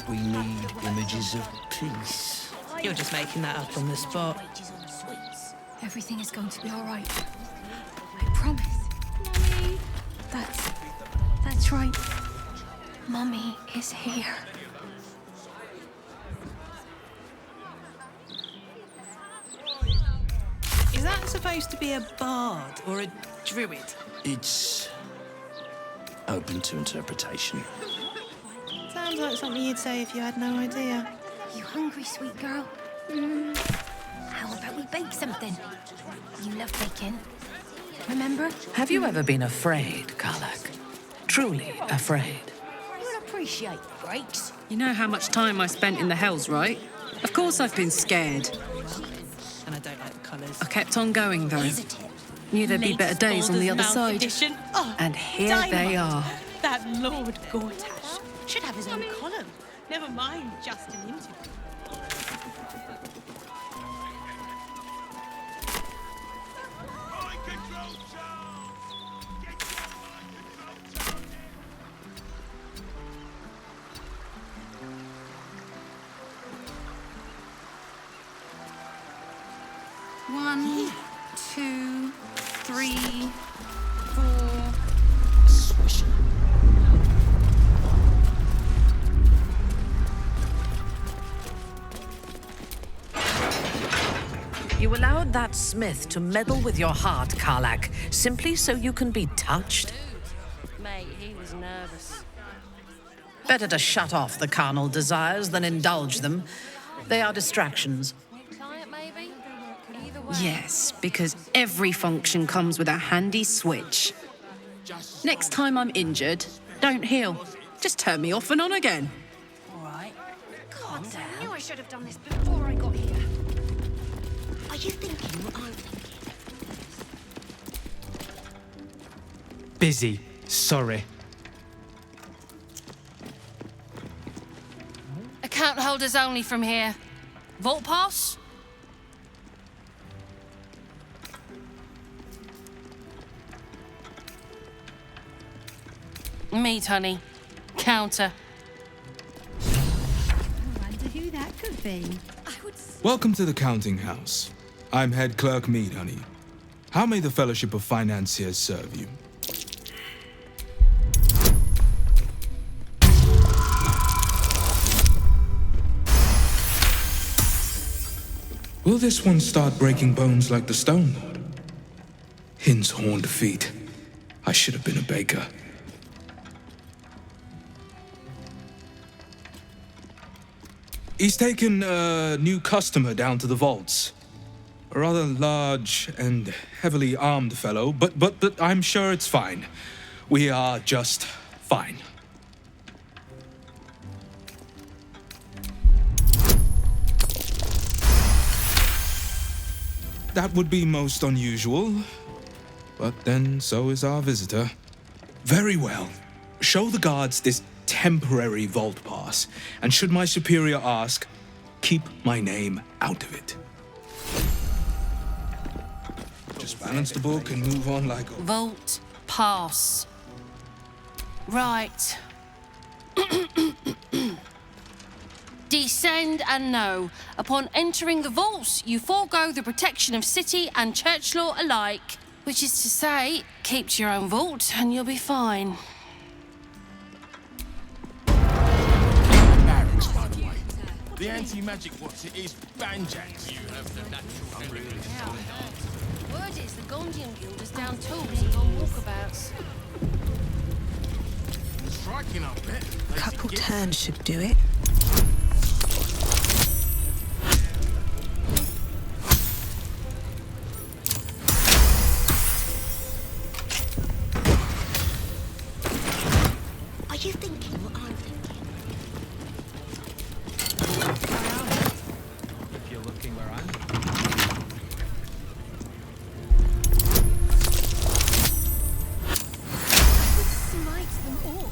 We need images of peace. You're just making that up on the spot. Everything is going to be all right. I promise. Mummy. That's right. Mummy is here. Is that supposed to be a bard or a druid? It's open to interpretation. Sounds like something you'd say if you had no idea. You hungry, sweet girl? How about we bake something? You love baking. Remember? Have you ever been afraid, Karlak? Truly afraid? You'll appreciate the breaks. You know how much time I spent in the hells, right? Of course I've been scared. And I don't like the colours. I kept on going, though. Here's a tip. Knew there'd be better days on the other side. Oh, And here they are. That Lord Gortash should have his own column. Never mind just an interview. One, two, three, four. Swish. You allowed that smith to meddle with your heart, Karlak, simply so you can be touched? Mate, he was nervous. Better to shut off the carnal desires than indulge them. They are distractions. Client, maybe? Either way. Yes, because every function comes with a handy switch. Next time I'm injured, don't heal. Just turn me off and on again. All right. Calm down. I knew I should have done this before I got here. Are you thinking what I'm thinking? Busy. Sorry. Account holders only from here. Vault pass? Meet, honey. Counter. I wonder who that could be. Welcome to the counting house. I'm head clerk Mead, honey. How may the Fellowship of Financiers serve you? Will this one start breaking bones like the Stone Lord? Hin's horned feet. I should have been a baker. He's taken a new customer down to the vaults. A rather large and heavily armed fellow, but I'm sure it's fine. We are just fine. That would be most unusual, but then so is our visitor. Very well. Show the guards this temporary vault pass, and should my superior ask, keep my name out of it. Just balance the book and move on like a... Vault pass. Right. Descend and know. Upon entering the vaults, you forego the protection of city and church law alike. Which is to say, keep to your own vault and you'll be fine. Barracks, by the way. The anti-magic what's it is Banjax. You have the natural Word is the Gondian Guild is down tools and on walkabouts. striking up there. Couple turns should do it. Are you thinking what I'm thinking? If you're looking where I'm. Smite them all.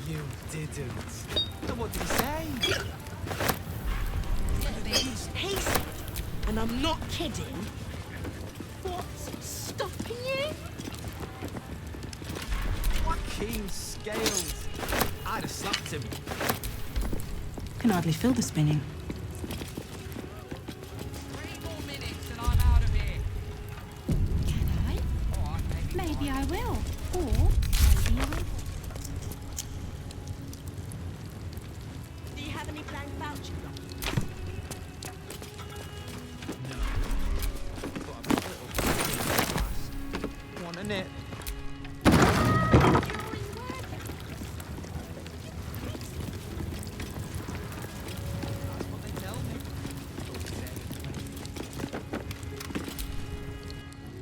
You didn't. Then what did he say? He said, and I'm not kidding, what's stopping you? Keen scales. I'd have slapped him. Can hardly feel the spinning. 3 more minutes and I'm out of here. Can I? All right, maybe. Maybe I will. Or maybe I won't. Do you have any blank vouchers? One in it.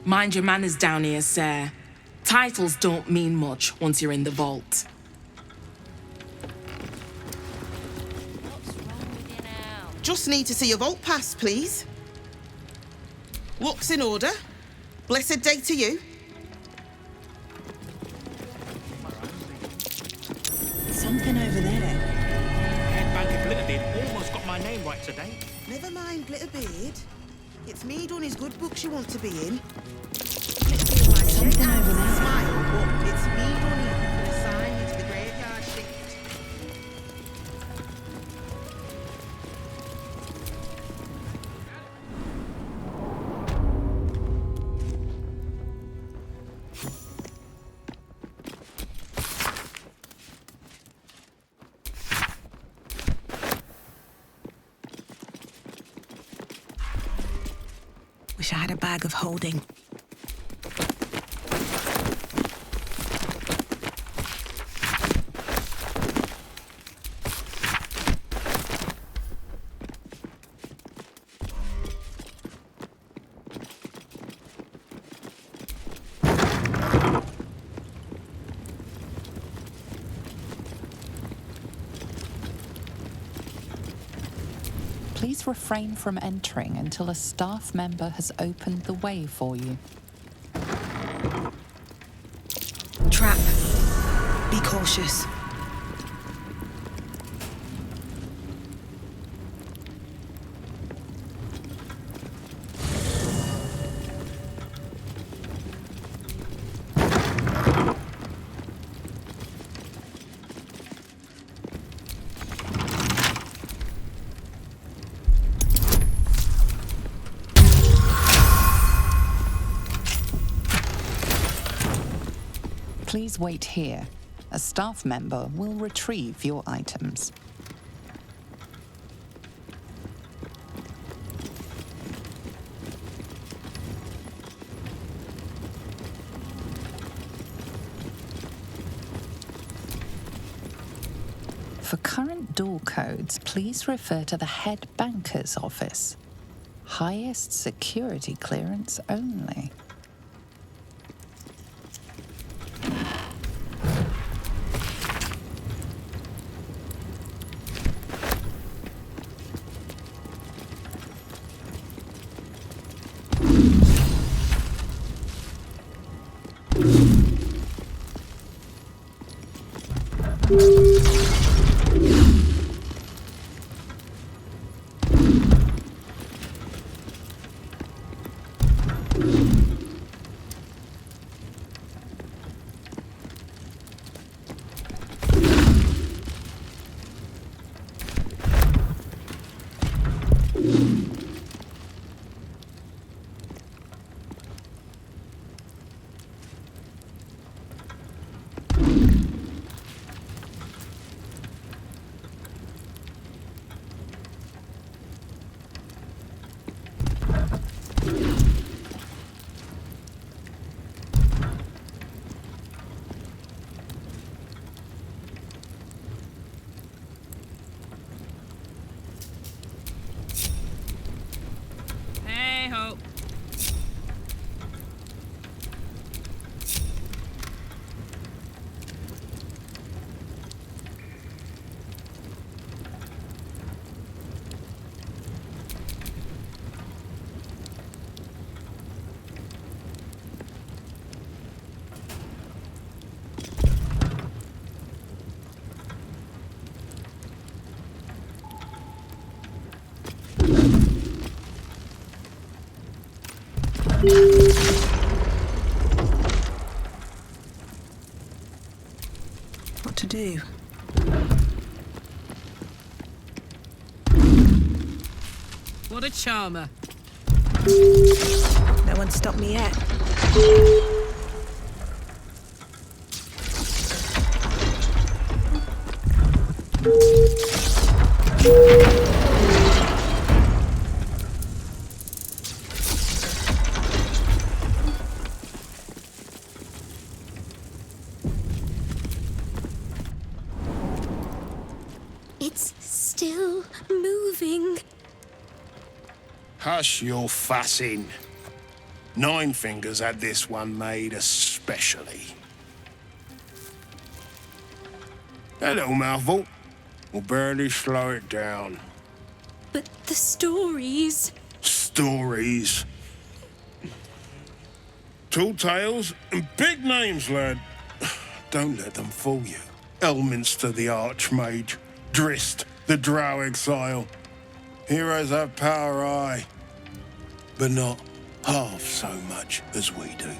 Mind your manners down here, sir. Titles don't mean much once you're in the vault. What's wrong with you now? Just need to see your vault pass, please. Looks in order. Blessed day to you. Something over there. Headbanker Glitterbeard almost got my name right today. Never mind, Glitterbeard. It's me done his good books you want to be in. Something over there. Smile, but it's me done him for the sign into the graveyard shift. Wish I had a bag of holding. Please refrain from entering until a staff member has opened the way for you. Trap. Be cautious. Please wait here. A staff member will retrieve your items. For current door codes, please refer to the head banker's office. Highest security clearance only. What to do? What a charmer. No one stopped me yet. It's still moving. Hush your fussing. Nine Fingers had this one made especially. That little mouthful will barely slow it down. But the stories... Stories. Tall tales and big names, lad. Don't let them fool you. Elminster the Archmage, Drist the Drow Exile. Heroes have power, aye, but not half so much as we do.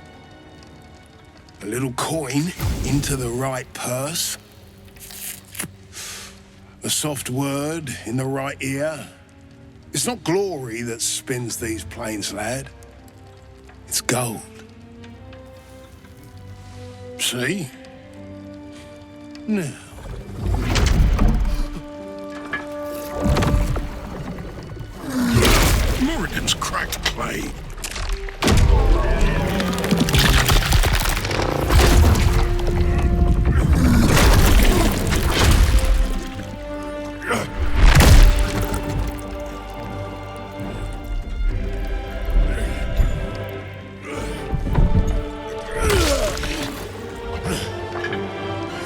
A little coin into the right purse. A soft word in the right ear. It's not glory that spins these plains, lad. It's gold. See? Now. Morrigan's cracked clay.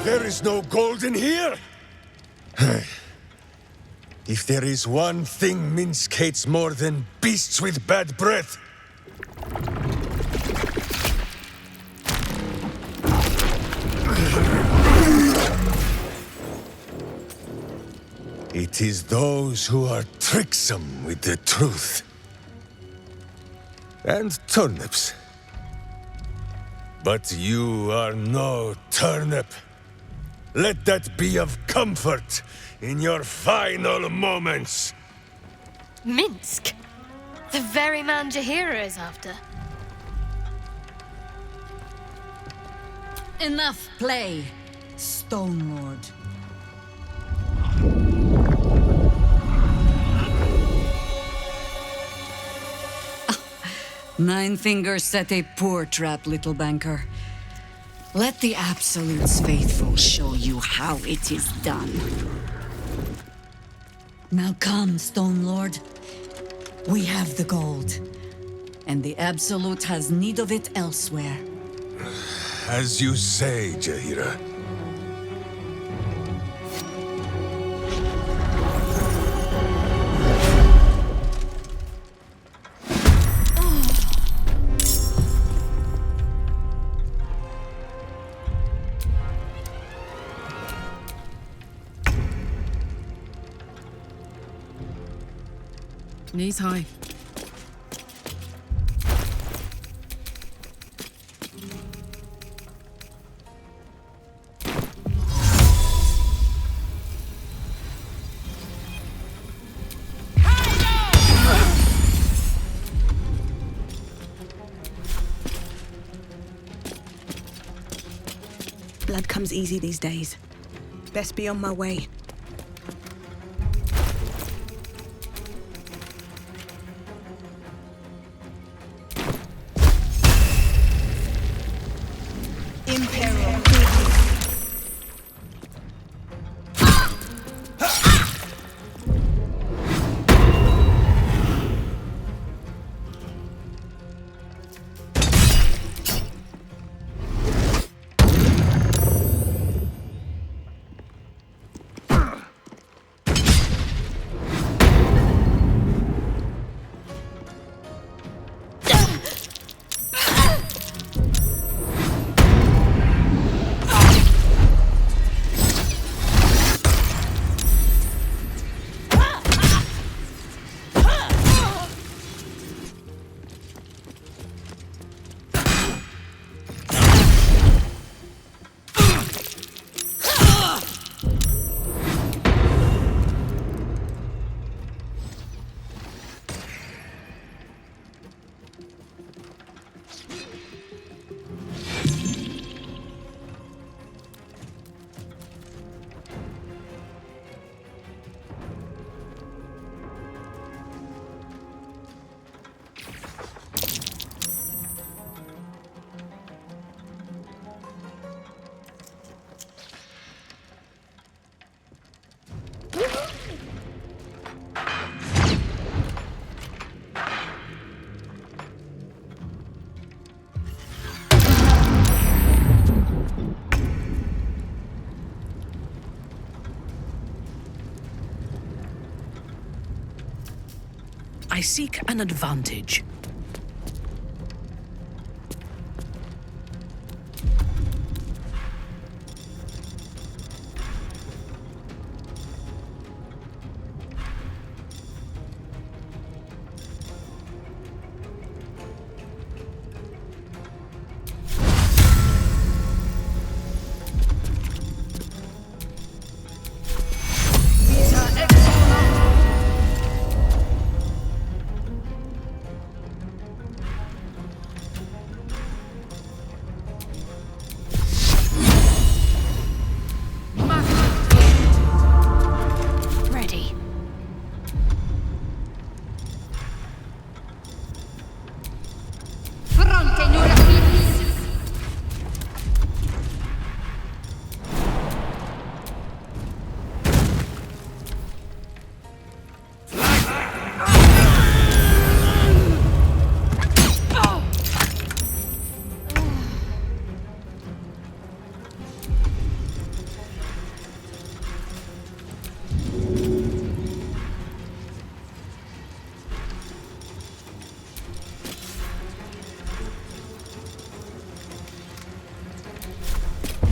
There is no gold in here! If there is one thing Minsk hates more than beasts with bad breath, it is those who are tricksome with the truth. And turnips. But you are no turnip. Let that be of comfort in your final moments. Minsk? The very man Jahira is after. Enough play, Stone Lord. Nine Fingers set a poor trap, little banker. Let the Absolute's faithful show you how it is done. Now come, Stone Lord. We have the gold, and the Absolute has need of it elsewhere. As you say, Jahira. Knees high. Blood comes easy these days. Best be on my way. I seek an advantage.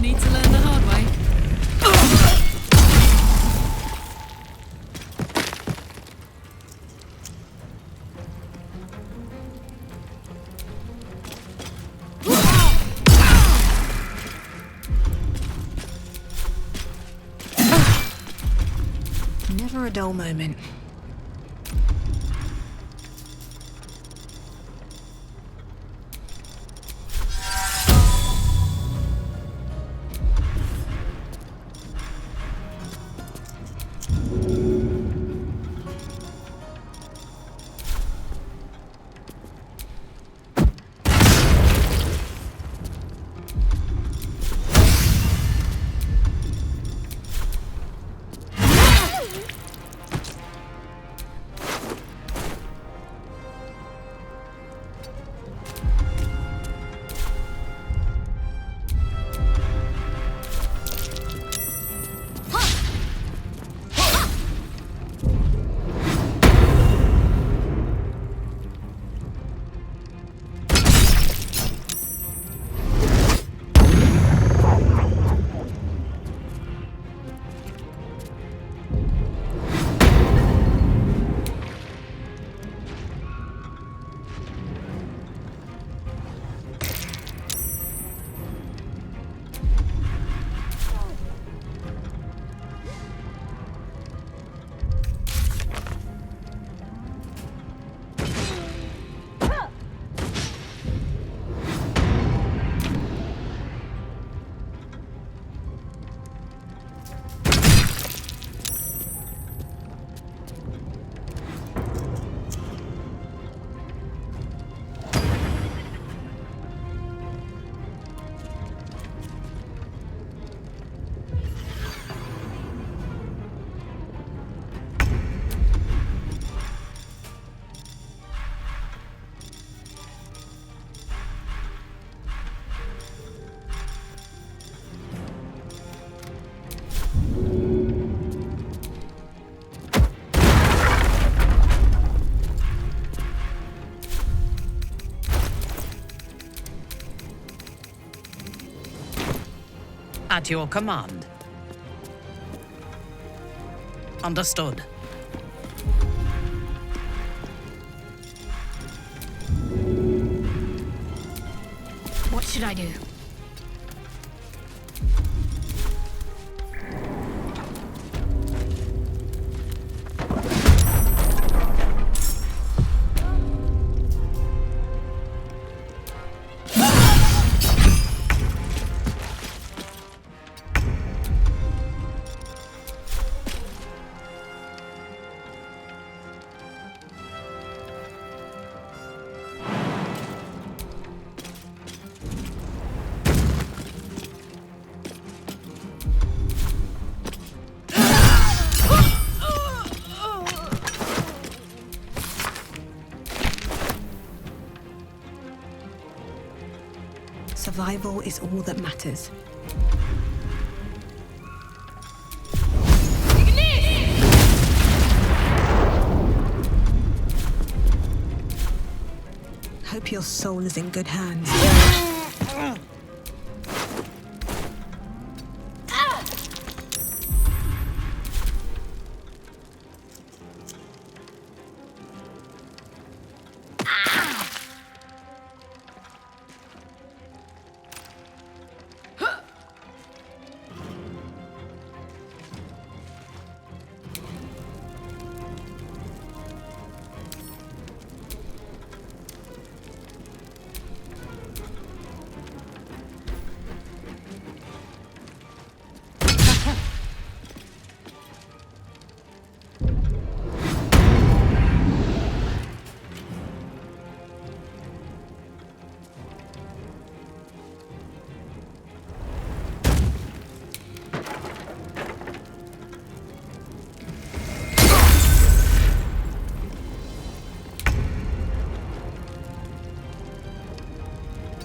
Need to learn the hard way. Never a dull moment. At your command. Understood. What should I do? Survival is all that matters. Your soul is in good hands.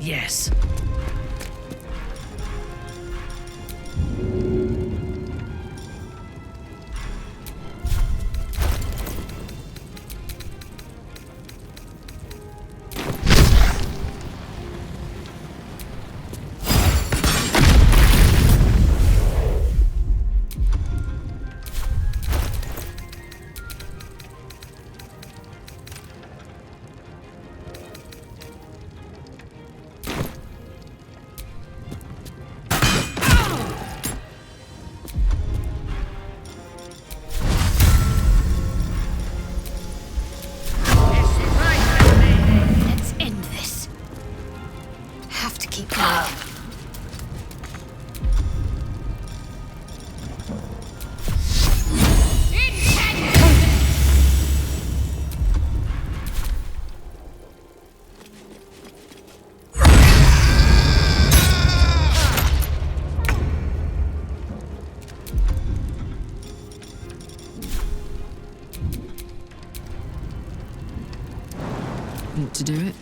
Yes. Want to do it?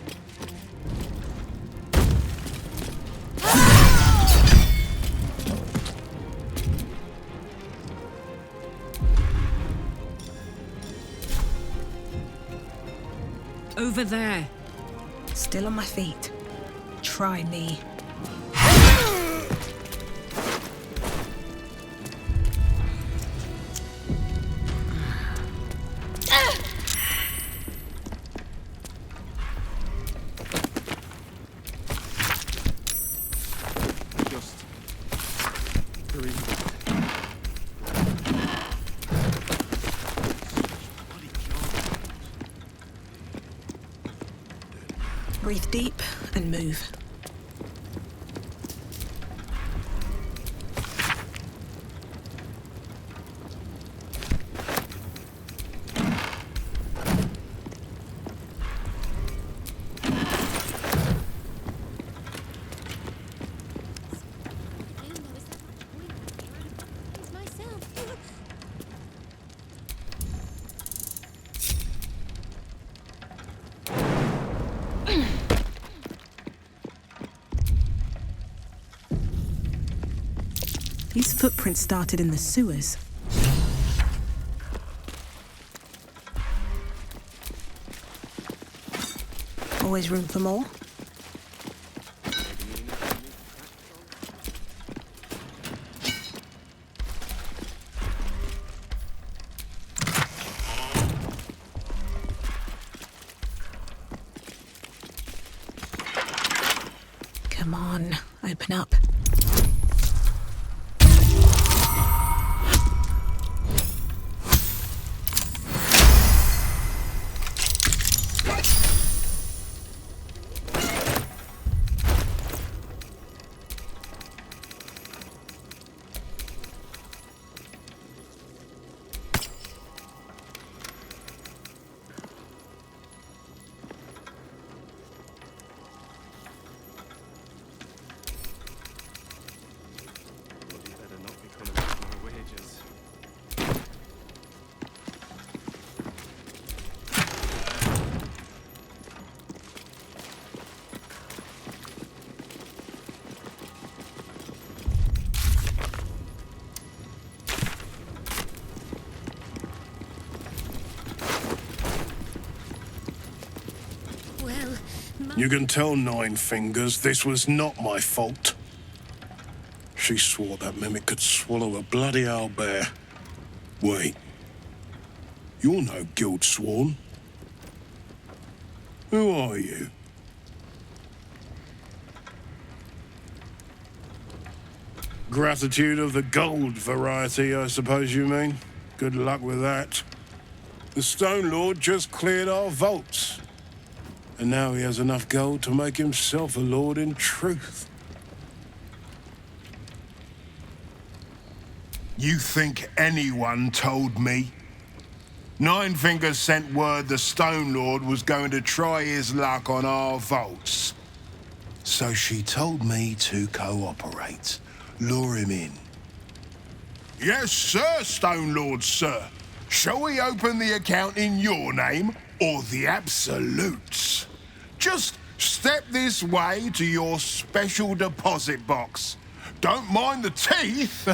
Over there. Still on my feet. Try me. Breathe deep and move. These footprints started in the sewers. Always room for more? Come on, open up. You can tell Nine Fingers this was not my fault. She swore that mimic could swallow a bloody owlbear. Wait. You're no guild sworn. Who are you? Gratitude of the gold variety, I suppose you mean. Good luck with that. The Stone Lord just cleared our vaults. And now he has enough gold to make himself a lord in truth. You think anyone told me? Nine Fingers sent word the Stone Lord was going to try his luck on our vaults. So she told me to cooperate. Lure him in. Yes, sir, Stone Lord, sir. Shall we open the account in your name or the Absolute's? Just step this way to your special deposit box. Don't mind the teeth.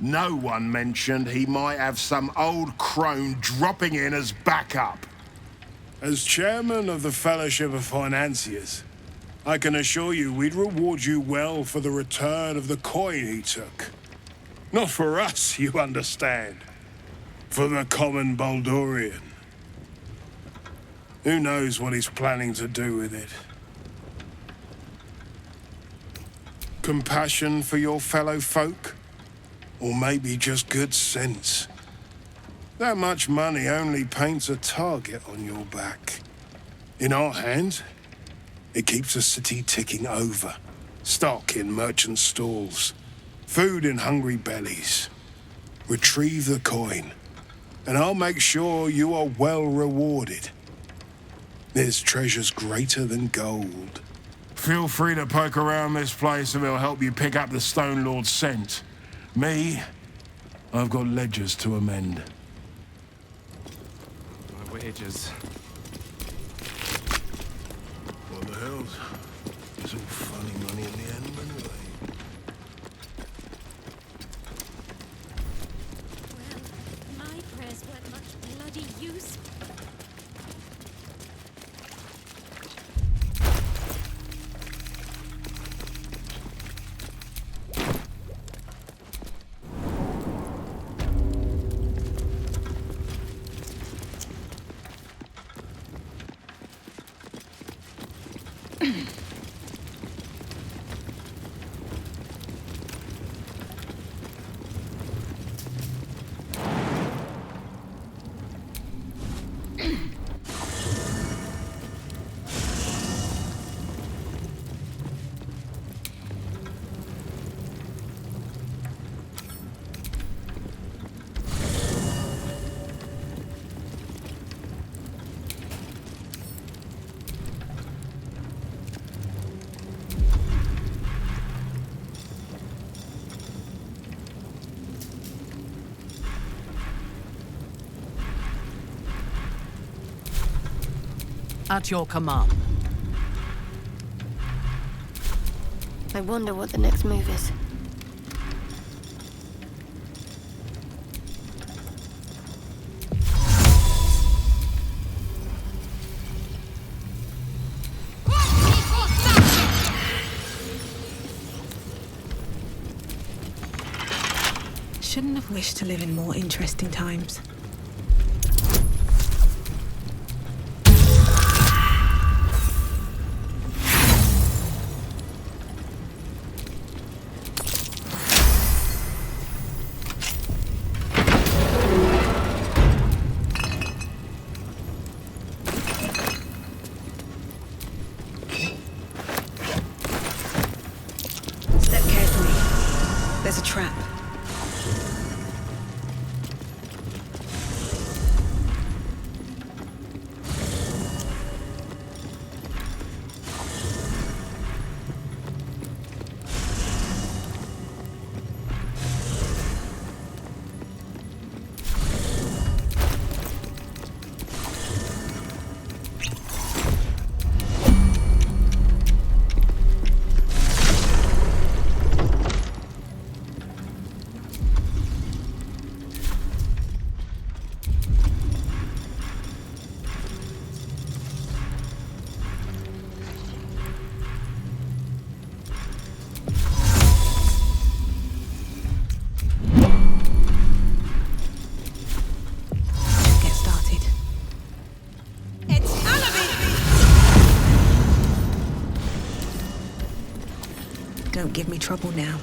No one mentioned he might have some old crone dropping in as backup. As chairman of the Fellowship of Financiers, I can assure you we'd reward you well for the return of the coin he took. Not for us, you understand. For the common Baldurian. Who knows what he's planning to do with it? Compassion for your fellow folk? Or maybe just good sense? That much money only paints a target on your back. In our hands, it keeps the city ticking over. Stock in merchant stalls. Food in hungry bellies. Retrieve the coin, and I'll make sure you are well rewarded. There's treasures greater than gold. Feel free to poke around this place and it'll help you pick up the Stone Lord's scent. Me, I've got ledgers to amend. My wages. What the hell's? It's all funny money in the end anyway. My prayers weren't much bloody use. At your command. I wonder what the next move is. Shouldn't have wished to live in more interesting times. Step carefully. There's a trap. Don't give me trouble now.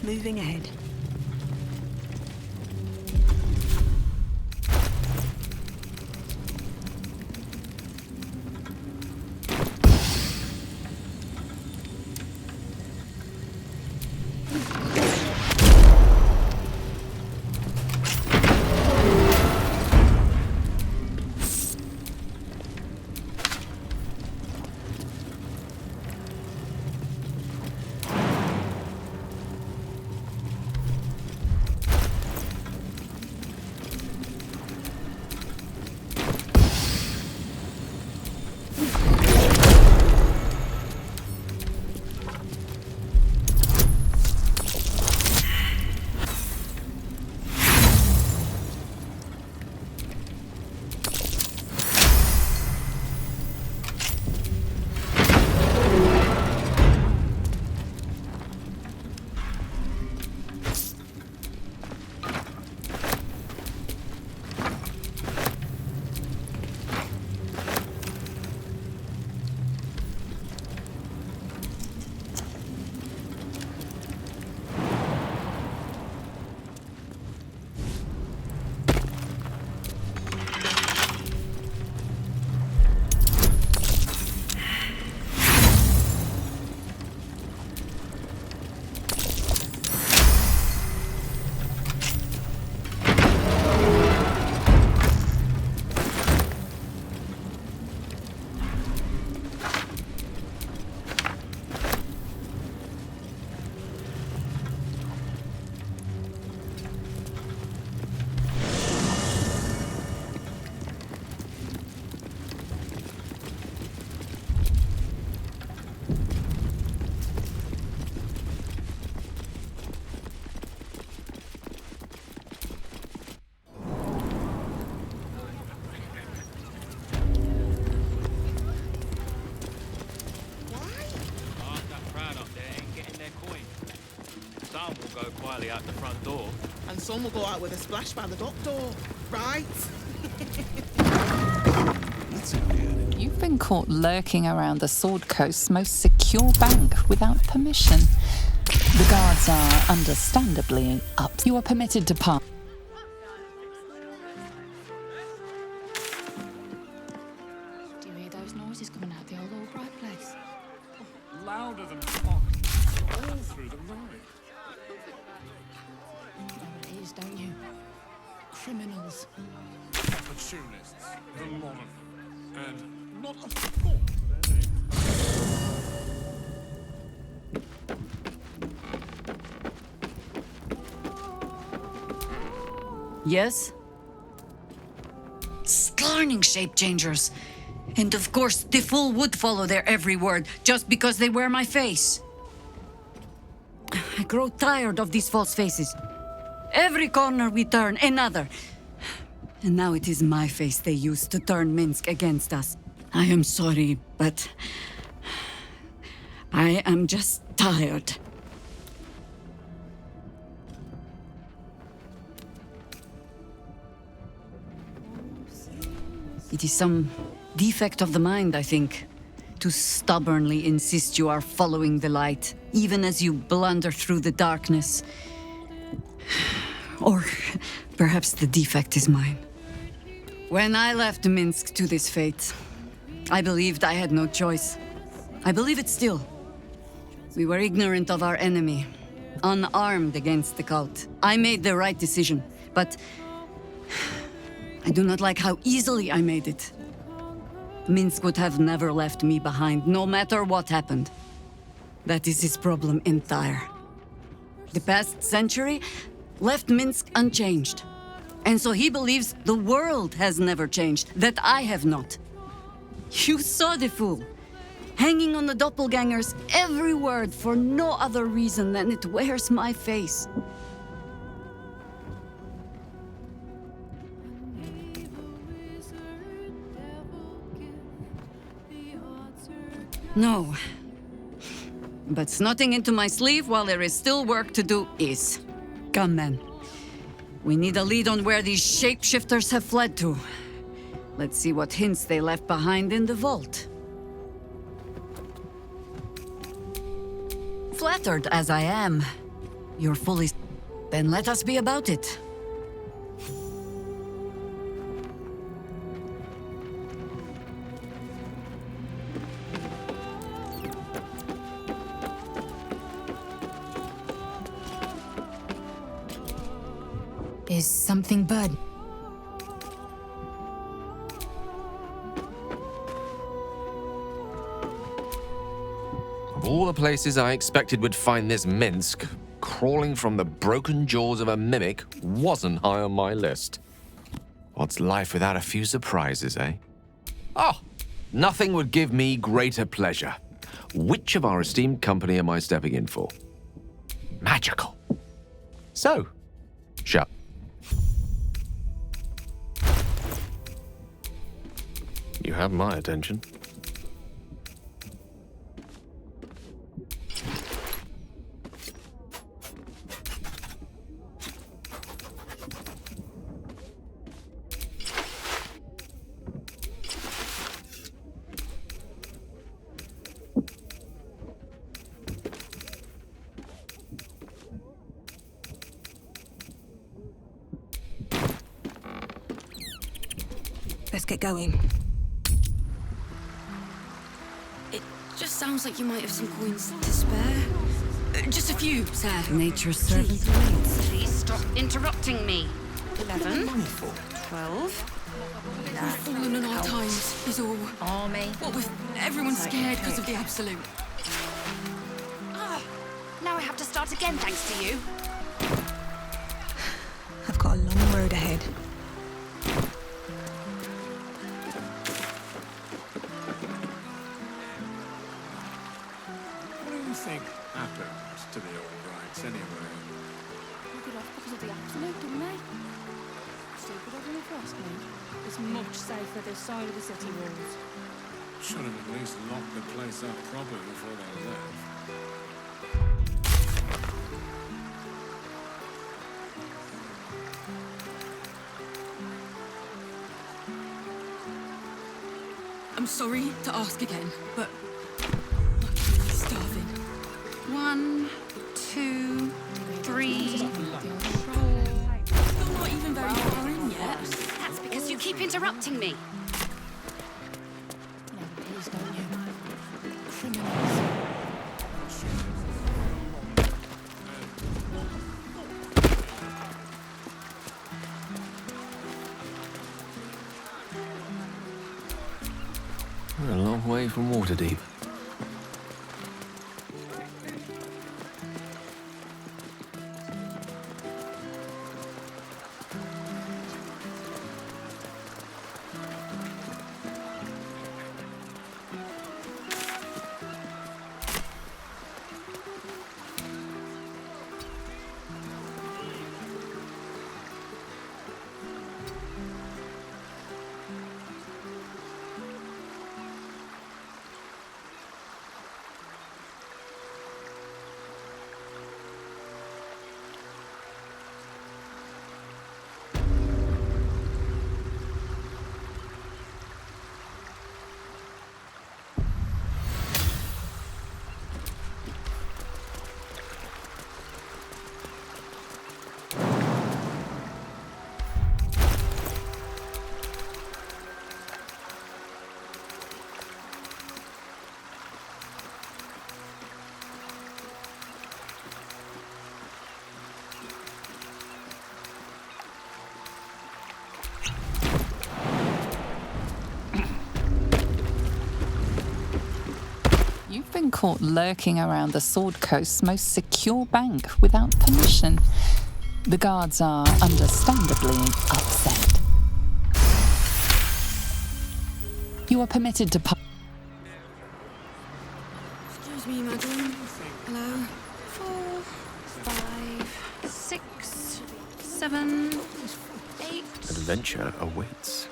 Moving ahead. Out the front door. And some will go out with a splash by the dock door, right? You've been caught lurking around the Sword Coast's most secure bank without permission. The guards are understandably up. You are permitted to pass. Do you hear those noises coming out the old Albright place? Louder than clock. All through the night. You know what it is, don't you? Criminals. Opportunists. The lot of them. And not a thought of any. Yes? Scarning shape changers. And of course, the fool would follow their every word just because they wear my face. I grow tired of these false faces. Every corner we turn, another. And now it is my face they use to turn Minsk against us. I am sorry, but I am just tired. It is some defect of the mind, I think, to stubbornly insist you are following the light, even as you blunder through the darkness. Or perhaps the defect is mine. When I left Minsk to this fate, I believed I had no choice. I believe it still. We were ignorant of our enemy, unarmed against the cult. I made the right decision, but I do not like how easily I made it. Minsk would have never left me behind, no matter what happened. That is his problem entire. The past century left Minsk unchanged. And so he believes the world has never changed, that I have not. You saw the fool, hanging on the doppelganger's every word for no other reason than it wears my face. No. But snotting into my sleeve while there is still work to do is. Come then. We need a lead on where these shapeshifters have fled to. Let's see what hints they left behind in the vault. Flattered as I am, you're fully... Then let us be about it. Is something bad? Of all the places I expected would find this Minsk, crawling from the broken jaws of a mimic wasn't high on my list. What's life without a few surprises, eh? Oh, nothing would give me greater pleasure. Which of our esteemed company am I stepping in for? Magical. So, shut. You have my attention. Let's get going. Just sounds like you might have some coins to spare. Just a few, sir. Nature's servant Please. Please stop interrupting me. 11, 12. We've fallen on our times, is all. Army. What with everyone scared because of the absolute. Now I have to start again thanks to you. I've got a long road ahead. What do you think happened to the old rights anyway? Took it off because of the absolute, didn't they? Stupid of them if you ask me. It's much safer this side of the city walls. Should have at least locked the place up properly before they left. I'm sorry to ask again, but I'm really starving. 1, 2, 3, 4. You're not even very far in yet. That's because you keep interrupting me. We're a long way from Waterdeep. caught lurking around the Sword Coast's most secure bank without permission. The guards are understandably upset. You are permitted to... Excuse me, madam. Hello. 4, 5, 6, 7, 8. Adventure awaits.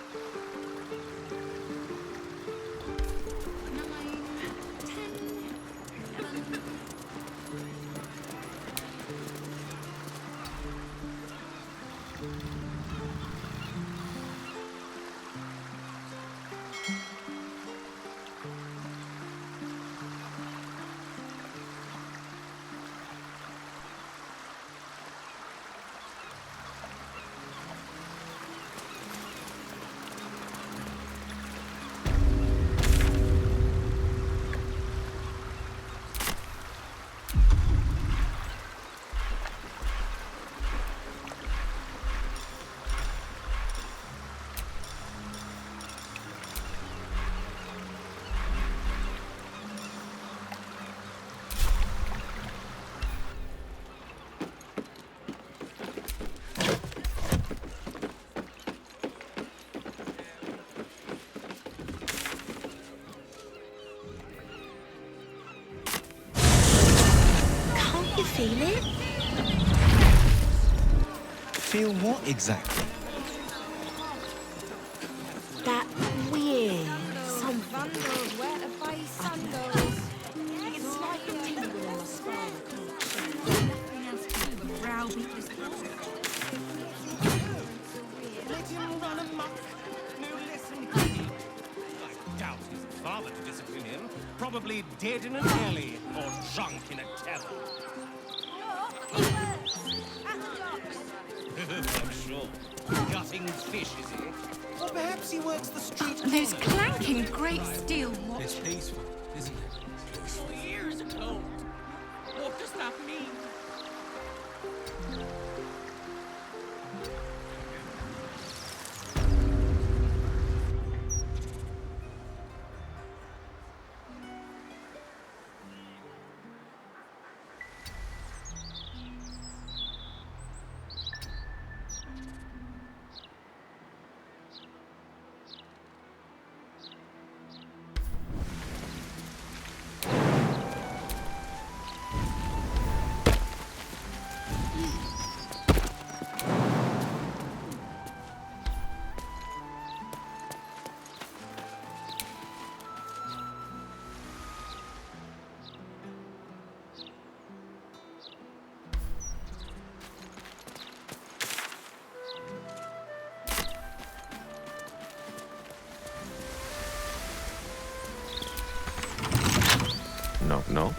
You feel it? Feel what exactly? That weird something. Where to buy sandals? It's like a tingle on my spine. Nothing else to do but browbeat this Let him run amok. No lesson. I doubt his father to discipline him. Probably dead in an alley or drunk in a tavern. I'm sure. Gutting fish, is he? Or perhaps he works the street. Those clanking great steel watch. It's peaceful, isn't it? 2 years ago. What does that mean? Knock, knock.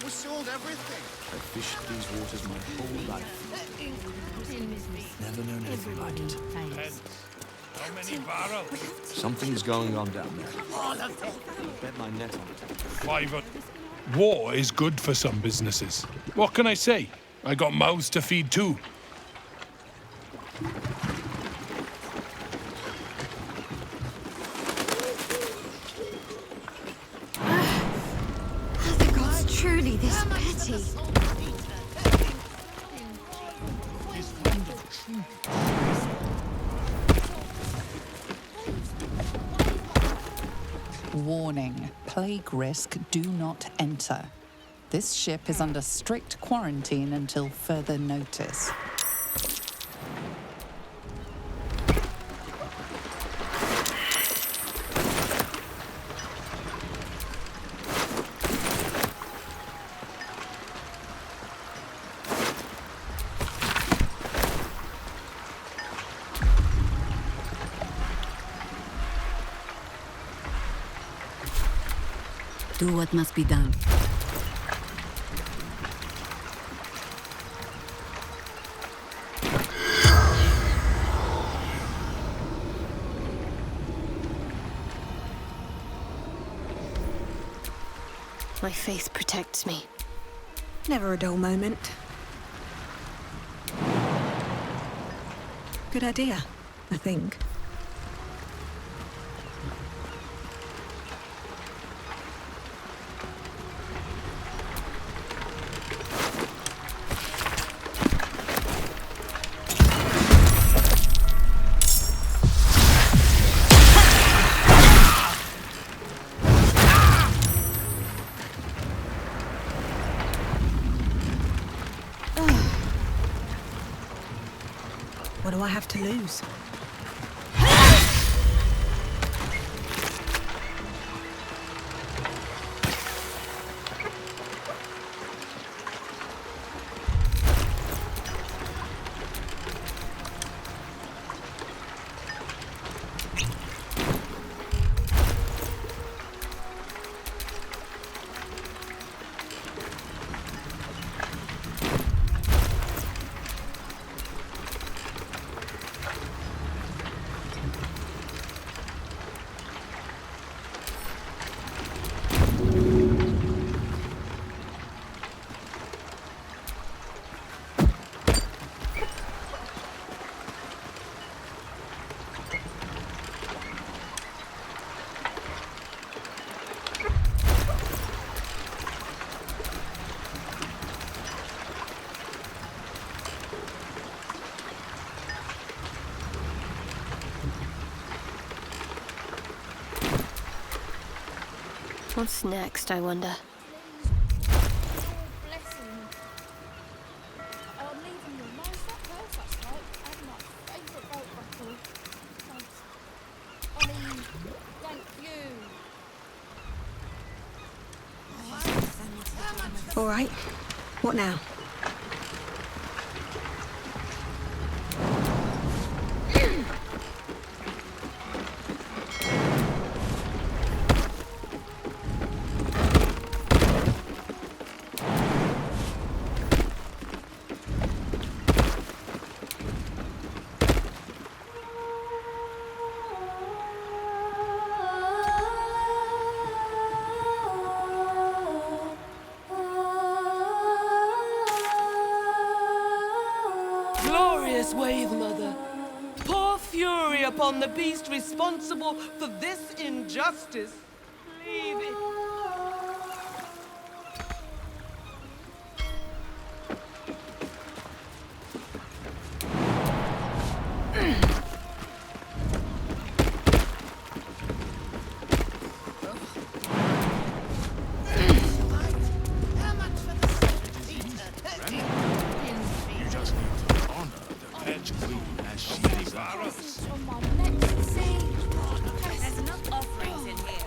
We sold everything. I fished these waters my whole life. Never known anything like it. How many barrels? Something's going on down there. All of them. I bet my net on it. 5. War is good for some businesses. What can I say? I got mouths to feed too. Are the gods truly this petty? Warning, plague risk, do not enter. This ship is under strict quarantine until further notice. Do what must be done. My faith protects me. Never a dull moment. Good idea, I think. What do I have to lose? What's next, I wonder? All right. What now? Glorious wave, Mother. Pour fury upon the beast responsible for this injustice. Leave it.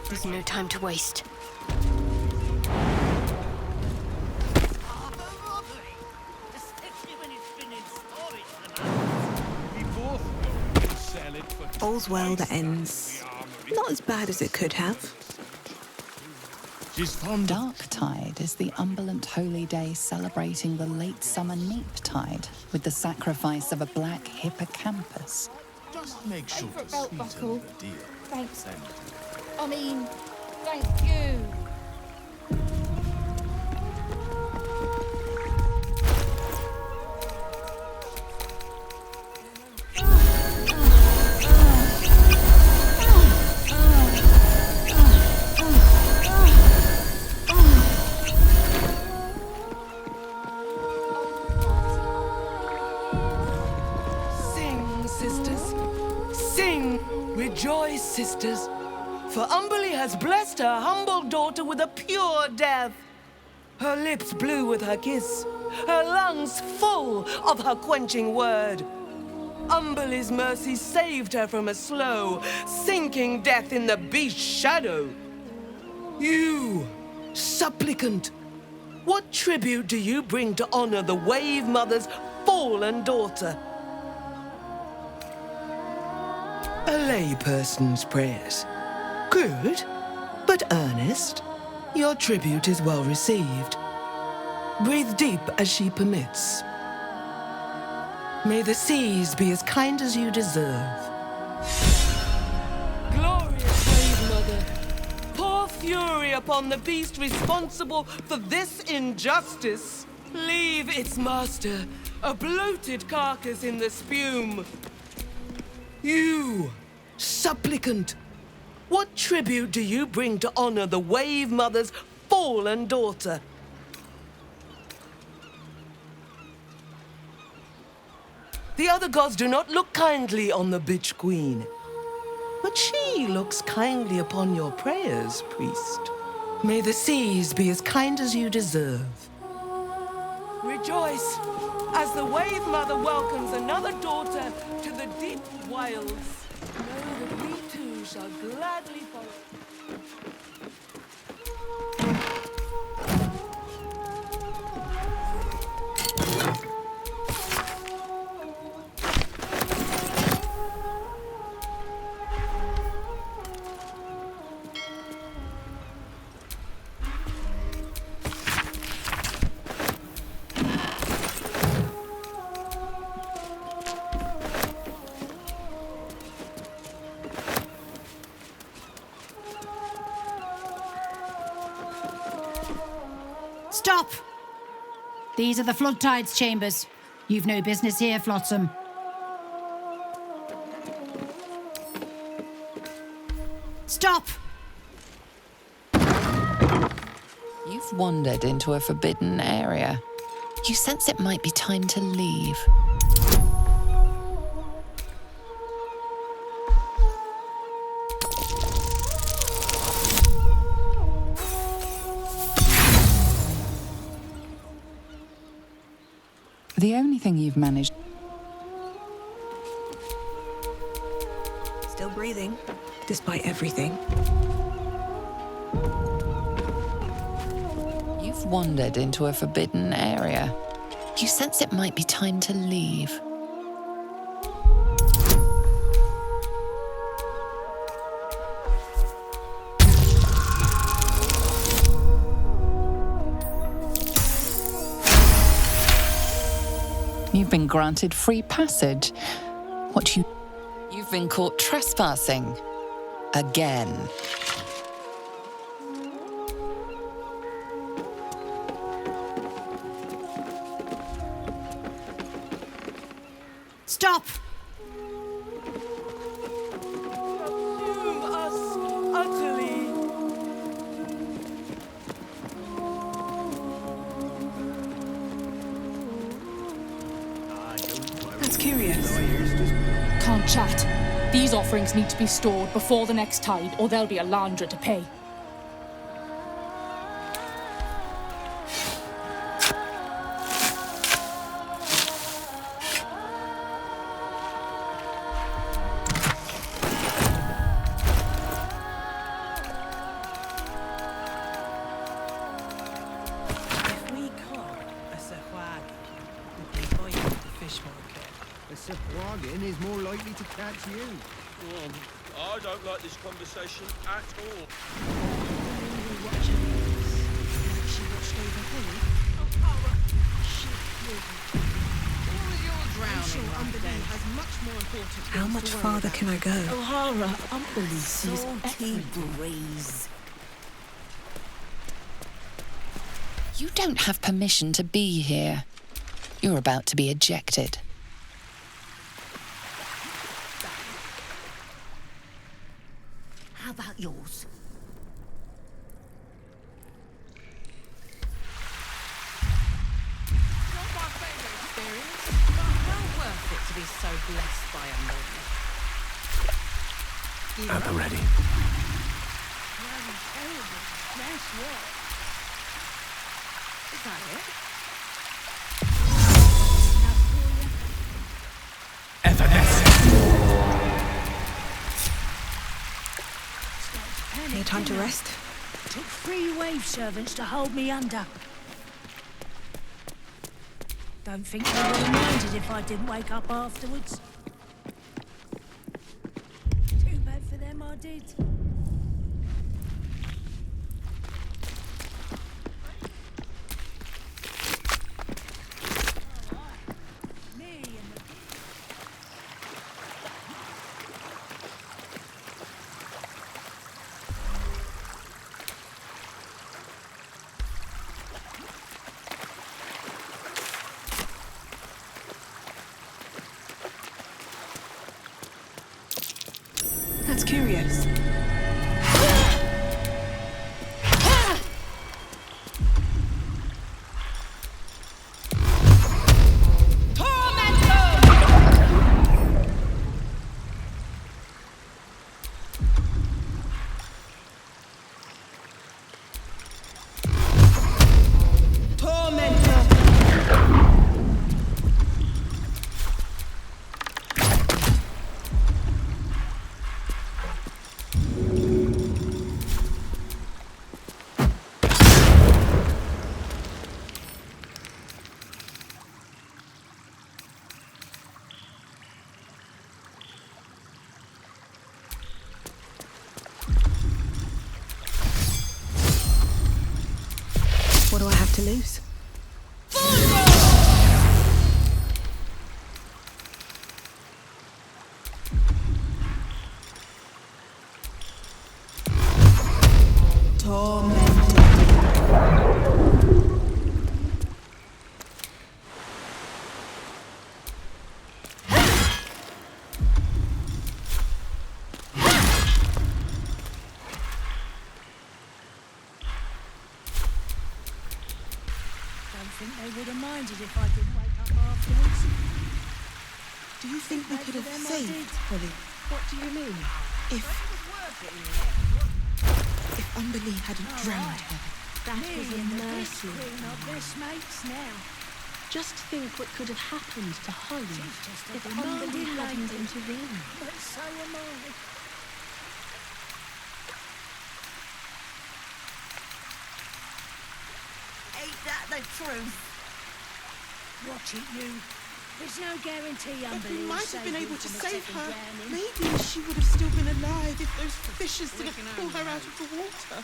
There's no time to waste. All's well that ends. Not as bad as it could have. Darktide is the Umberland holy day celebrating the late summer neap tide with the sacrifice of a black hippocampus. Just make sure to belt sweeten buckle. the deal. Thanks. Then I mean, thank you. masters, for Umberly has blessed her humble daughter with a pure death. Her lips blue with her kiss, her lungs full of her quenching word. Umberly's mercy saved her from a slow, sinking death in the beast's shadow. You, supplicant, what tribute do you bring to honor the Wave Mother's fallen daughter? A layperson's prayers. Good, but earnest. Your tribute is well received. Breathe deep as she permits. May the seas be as kind as you deserve. Glorious Wave Mother, pour fury upon the beast responsible for this injustice. Leave its master, a bloated carcass in the spume. You, supplicant, what tribute do you bring to honor the Wave Mother's fallen daughter? The other gods do not look kindly on the bitch queen, but she looks kindly upon your prayers, priest. May the seas be as kind as you deserve. Rejoice as the Wave Mother welcomes another daughter to the deep wilds. Know that we too shall gladly follow. Stop! These are the flood tides chambers. You've no business here, Flotsam. Stop! You've wandered into a forbidden area. You sense it might be time to leave. The only thing you've managed... Still breathing, despite everything. You've wandered into a forbidden area. You sense it might be time to leave. You've been granted free passage. You've been caught trespassing. Again. Stop! Consume us utterly. That's curious. Can't chat. These offerings need to be stored before the next tide, or there'll be a landra to pay. If we caught a sahwagi, we'd be buying at the fish market. A Sahwagan is more likely to catch you. I don't like this conversation at all. How much farther can I go? O'Hara, Umberly sees breeze. You don't have permission to be here. You're about to be ejected. How about yours? Not my favourite experience, but well worth it to be so blessed by Umberly. The At the ready. That's what. Is that it? Any time to rest? Took 3 wave servants to hold me under. Don't think they would have minded if I didn't wake up afterwards. Too bad for them I did. That's curious. What do I have to lose? Think they would have minded if I didn't wake up afterwards. Do you think we could have saved Holly? What do you mean? If Umberlee hadn't drowned her. That was a mercy. We're not best mates now. Just think what could have happened to Holly if Umberlee hadn't intervened. But so am I. Ain't that the truth? Watch it, you. There's no guarantee But we Umberlee will might have been save you able to from a save second her. drowning. Maybe she would have still been alive if those fishes didn't pull her out of the water.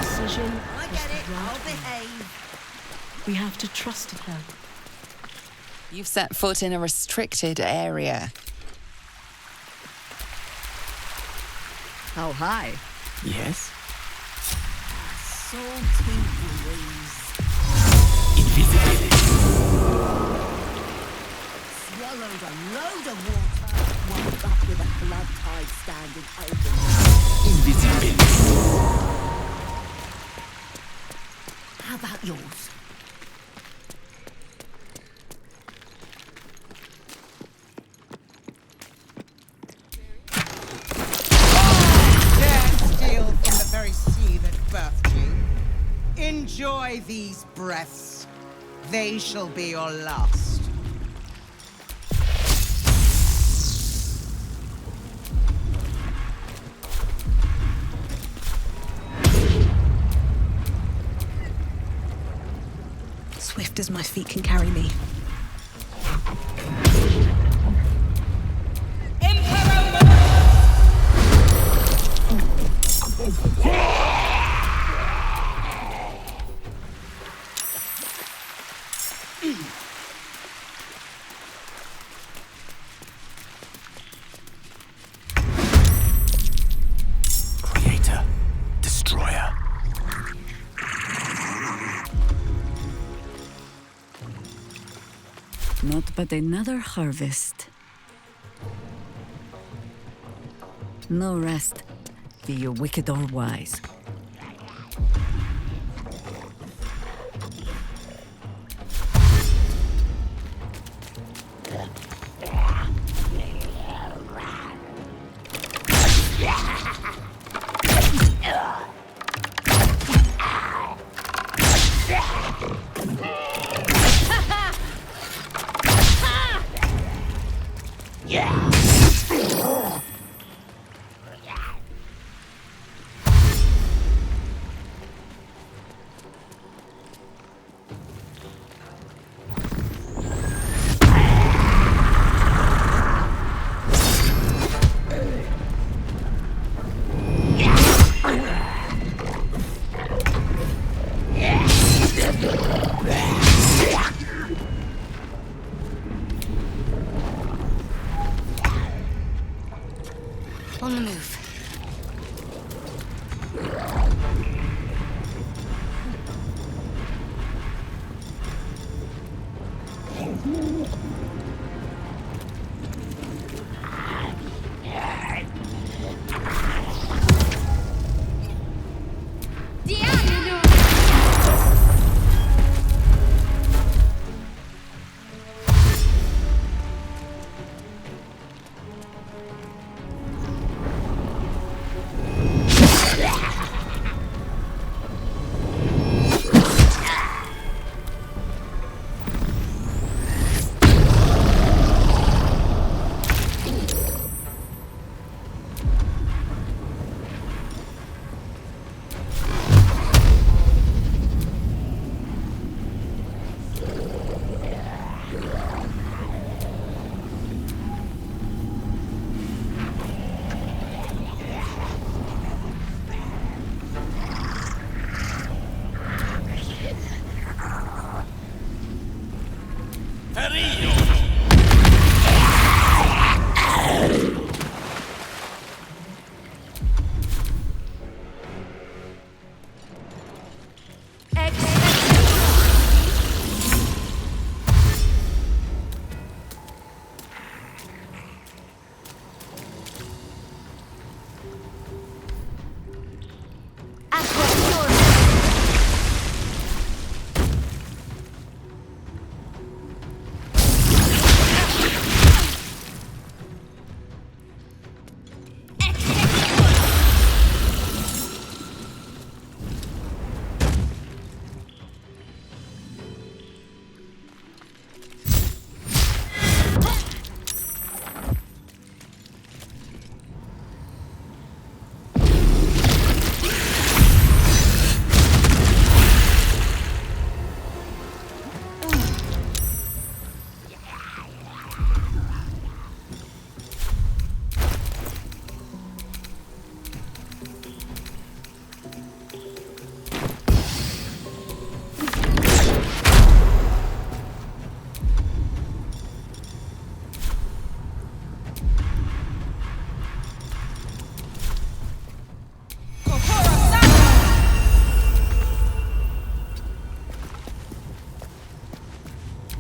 Decision I was get the it. right I'll one. behave. We have to trust her. You've set foot in a restricted area. How high? Yes? Salty breeze. Invisibility. Swallowed a load of water. Woke up with a flood tide standing over me. Invisibility. How about yours? Steal from the very sea that birthed you. Enjoy these breaths. They shall be your last. Swift as my feet can carry me. Creator. Destroyer. Not but another harvest. No rest, be you wicked or wise. On the move.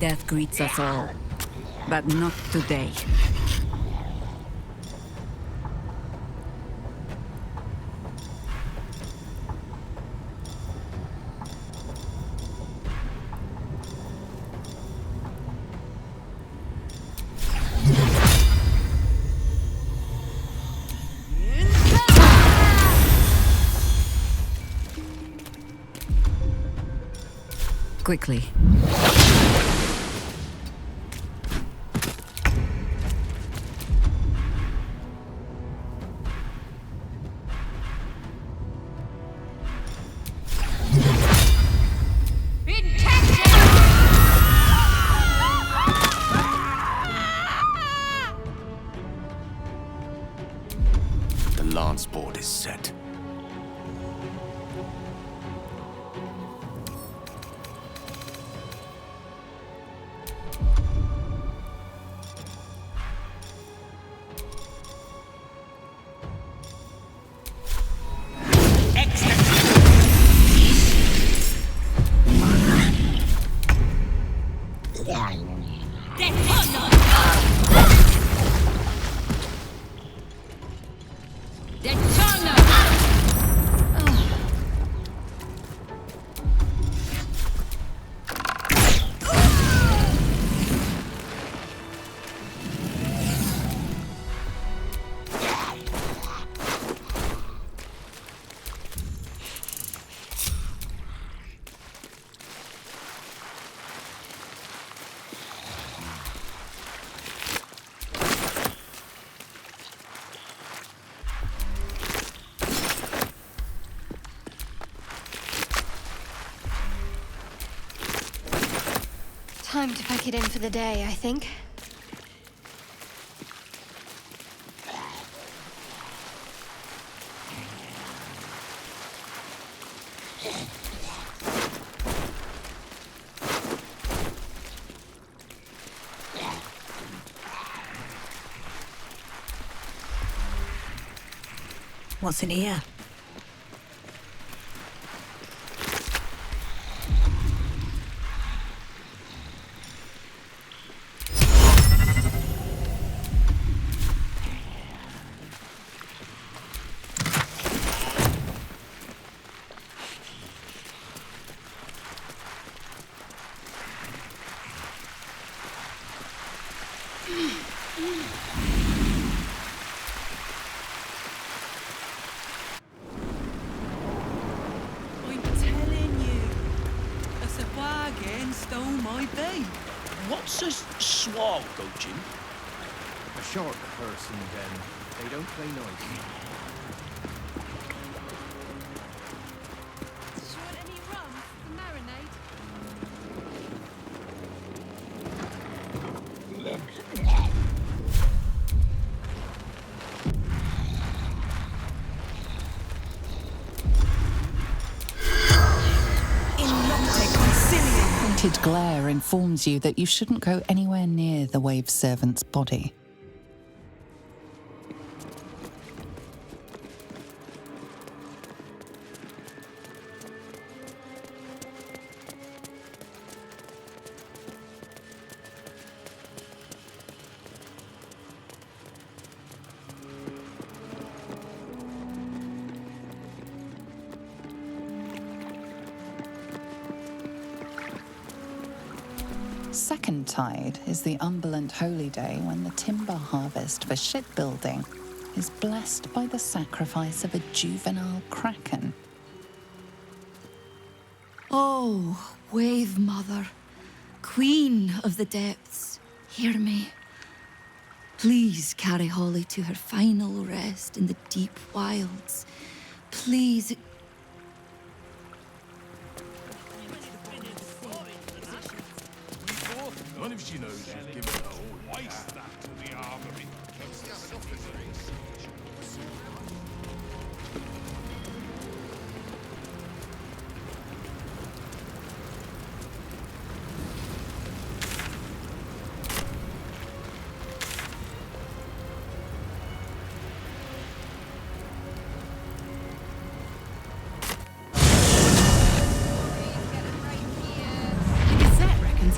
Death greets us all, but not today. Quickly. The lance board is set. Time to pack it in for the day, I think. What's in here? I'm telling you, a Sahuagin stole my bait. What's a swag, Jim? A short person, then. They don't play nice. Pointed glare informs you that you shouldn't go anywhere near the wave servant's body. Second tide is the Umberland holy day when the timber harvest for shipbuilding is blessed by the sacrifice of a juvenile kraken. Oh, Wave Mother, Queen of the Depths, hear me. Please carry Holly to her final rest in the deep wilds. Please. None of she knows she's given her all. Waste that to the armory.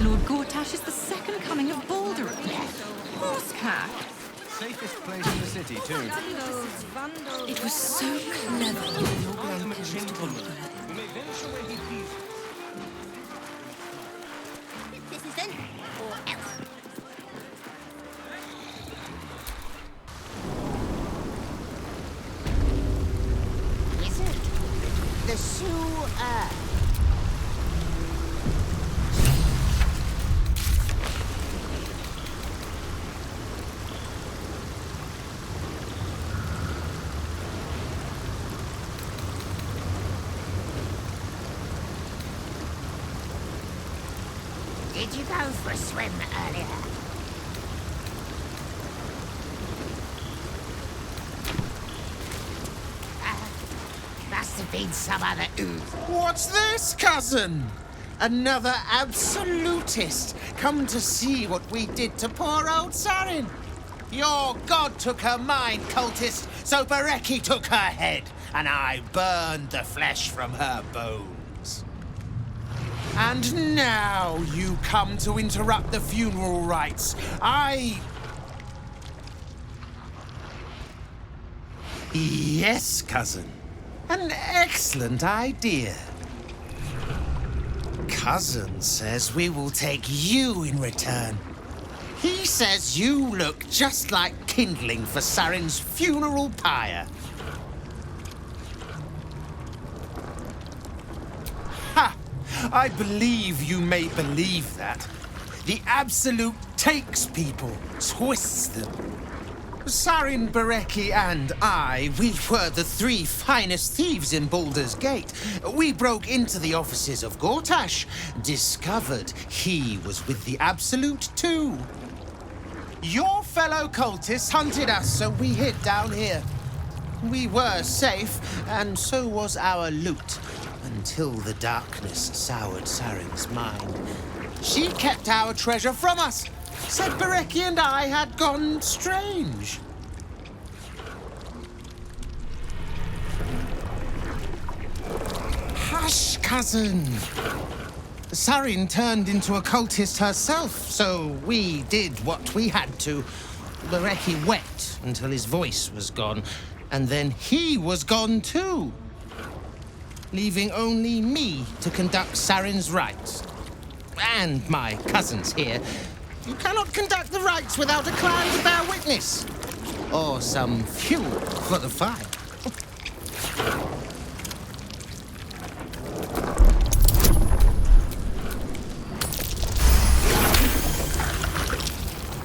Lord Gortash is the second coming of Baldur. Horsecack. Safest place in the city, too. It was so clever. Citizen or else. Wizard. The sewer. Did you go for a swim earlier? Must have been some other ooze. What's this, cousin? Another absolutist come to see what we did to poor old Sarin. Your god took her mind, cultist, so Bereki took her head, and I burned the flesh from her bones. And now you come to interrupt the funeral rites. Yes, cousin. An excellent idea. Cousin says we will take you in return. He says you look just like kindling for Sarin's funeral pyre. Ha! I believe you may believe that. The Absolute takes people, twists them. Sarin, Bereki, and I, we were the three finest thieves in Baldur's Gate. We broke into the offices of Gortash, discovered he was with the Absolute too. Your fellow cultists hunted us, so we hid down here. We were safe, and so was our loot, until the darkness soured Sarin's mind. She kept our treasure from us. Said Bereki and I had gone strange. cousin. Sarin turned into a cultist herself, so we did what we had to. Bereki wept until his voice was gone, and then he was gone too, leaving only me to conduct Sarin's rites. And my cousins here. You cannot conduct the rites without a clan to bear witness, or some fuel for the fire.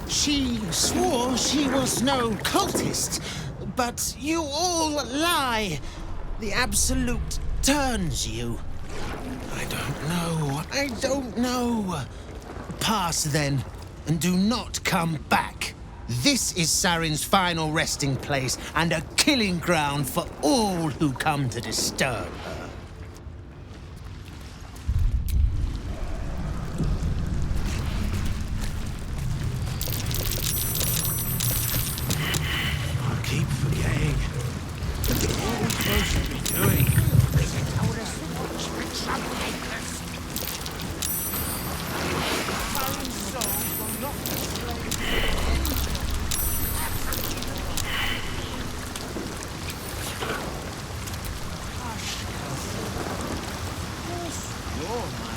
She swore she was no cultist, but you all lie. The Absolute turns you. I don't know. Pass then, and do not come back. This is Sarin's final resting place, and a killing ground for all who come to disturb her. Keep forgetting. What are we supposed to be doing? They told us to watch for troublemakers. Sarin's soul will not be slain. Hush, cousin. Of course you're my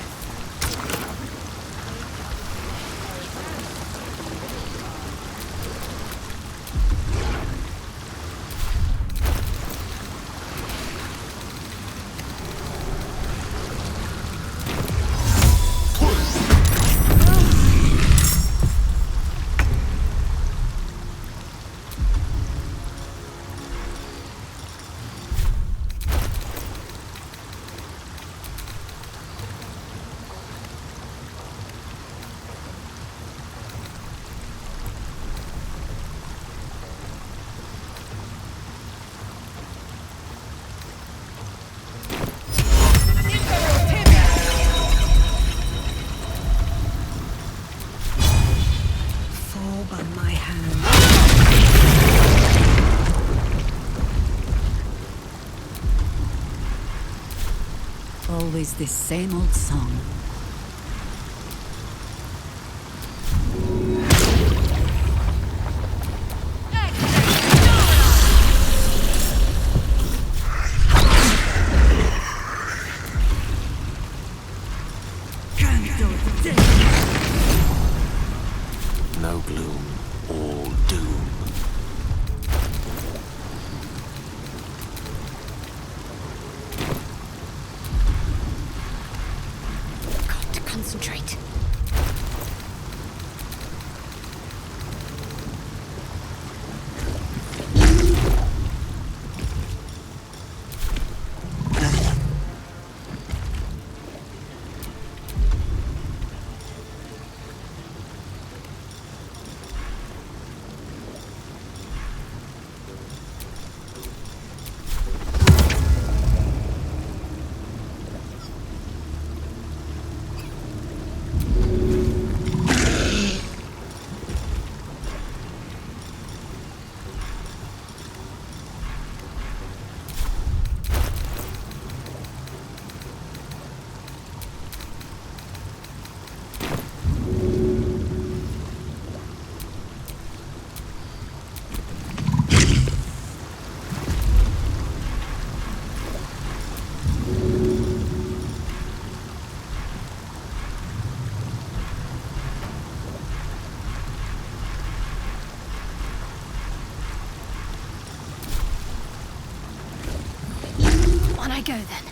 Always this same old song. No gloom, all doom. Got to concentrate. On I go then.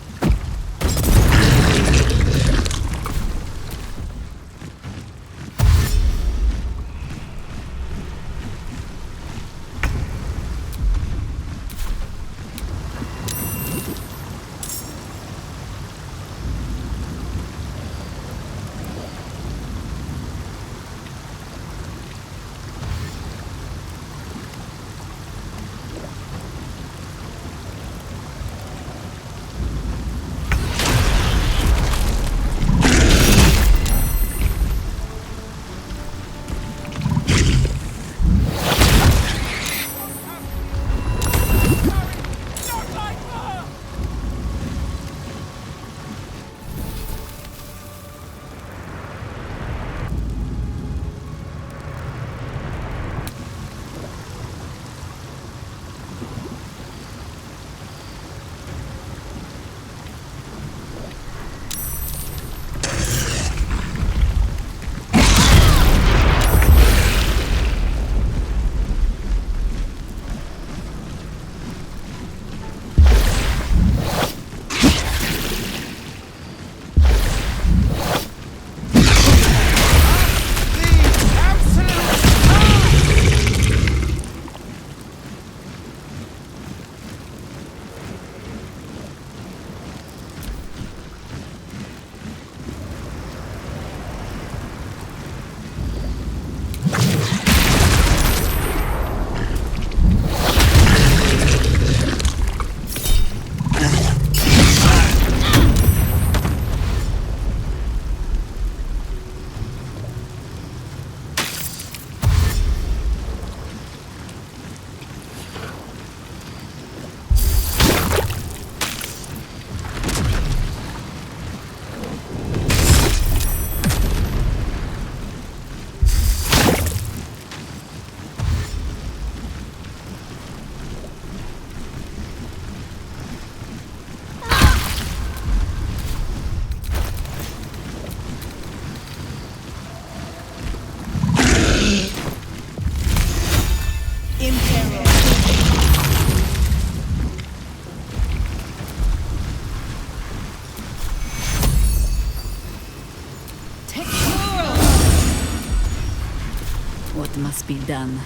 must be done.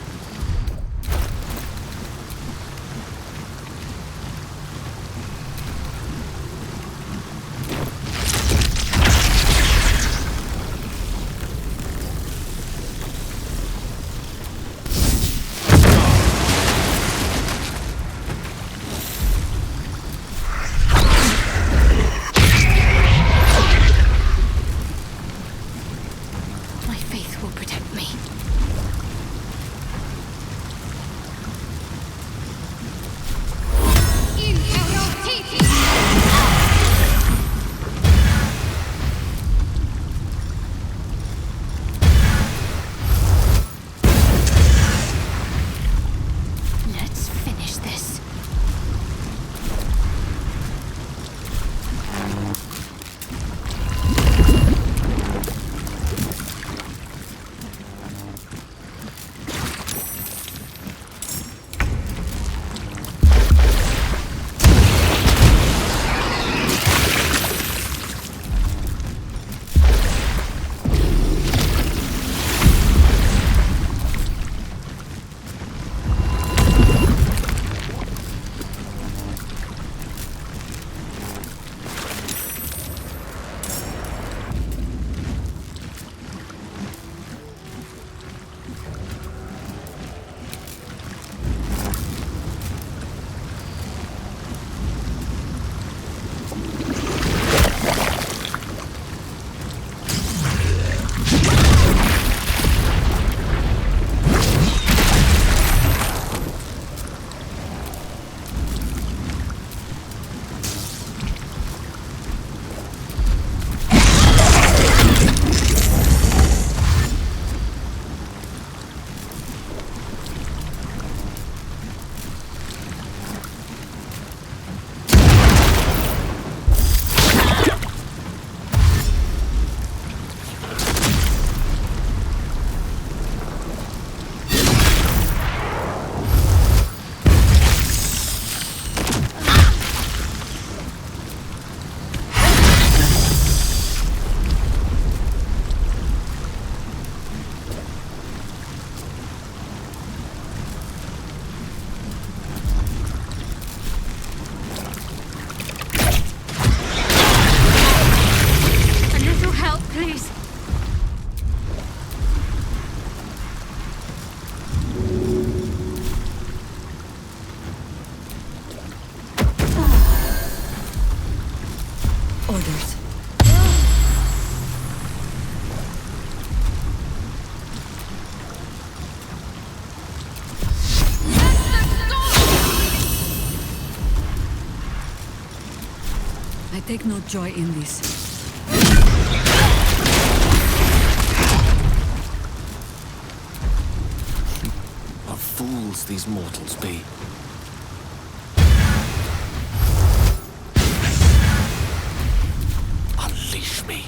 I take no joy in this. What fools these mortals be. Unleash me.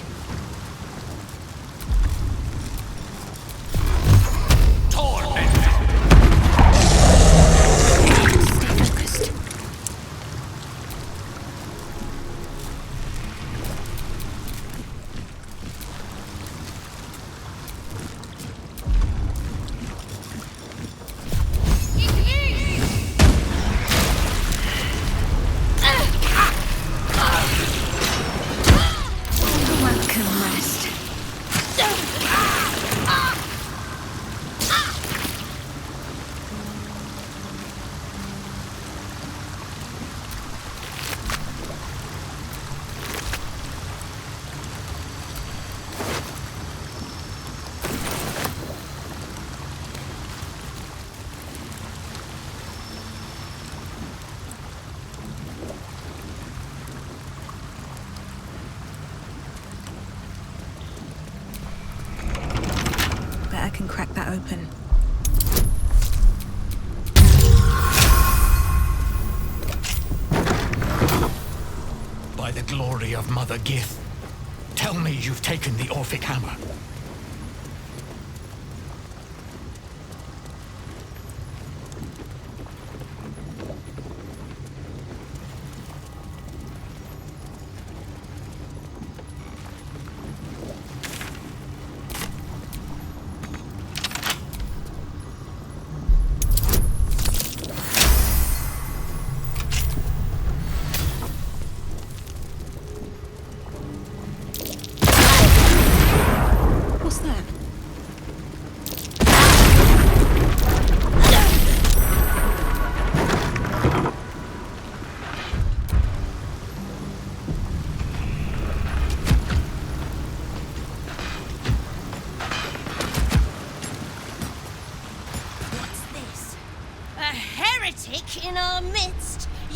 I can crack that open. By the glory of Mother Gith, tell me you've taken the Orphic Hammer.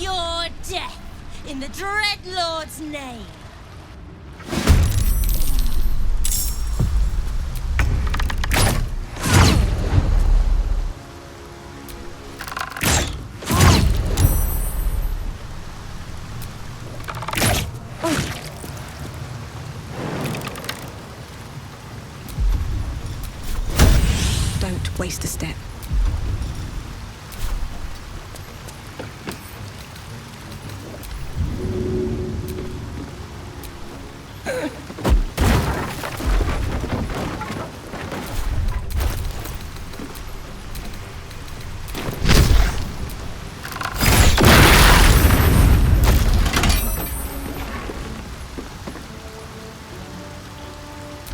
your death in the Dreadlord's name. Don't waste a step.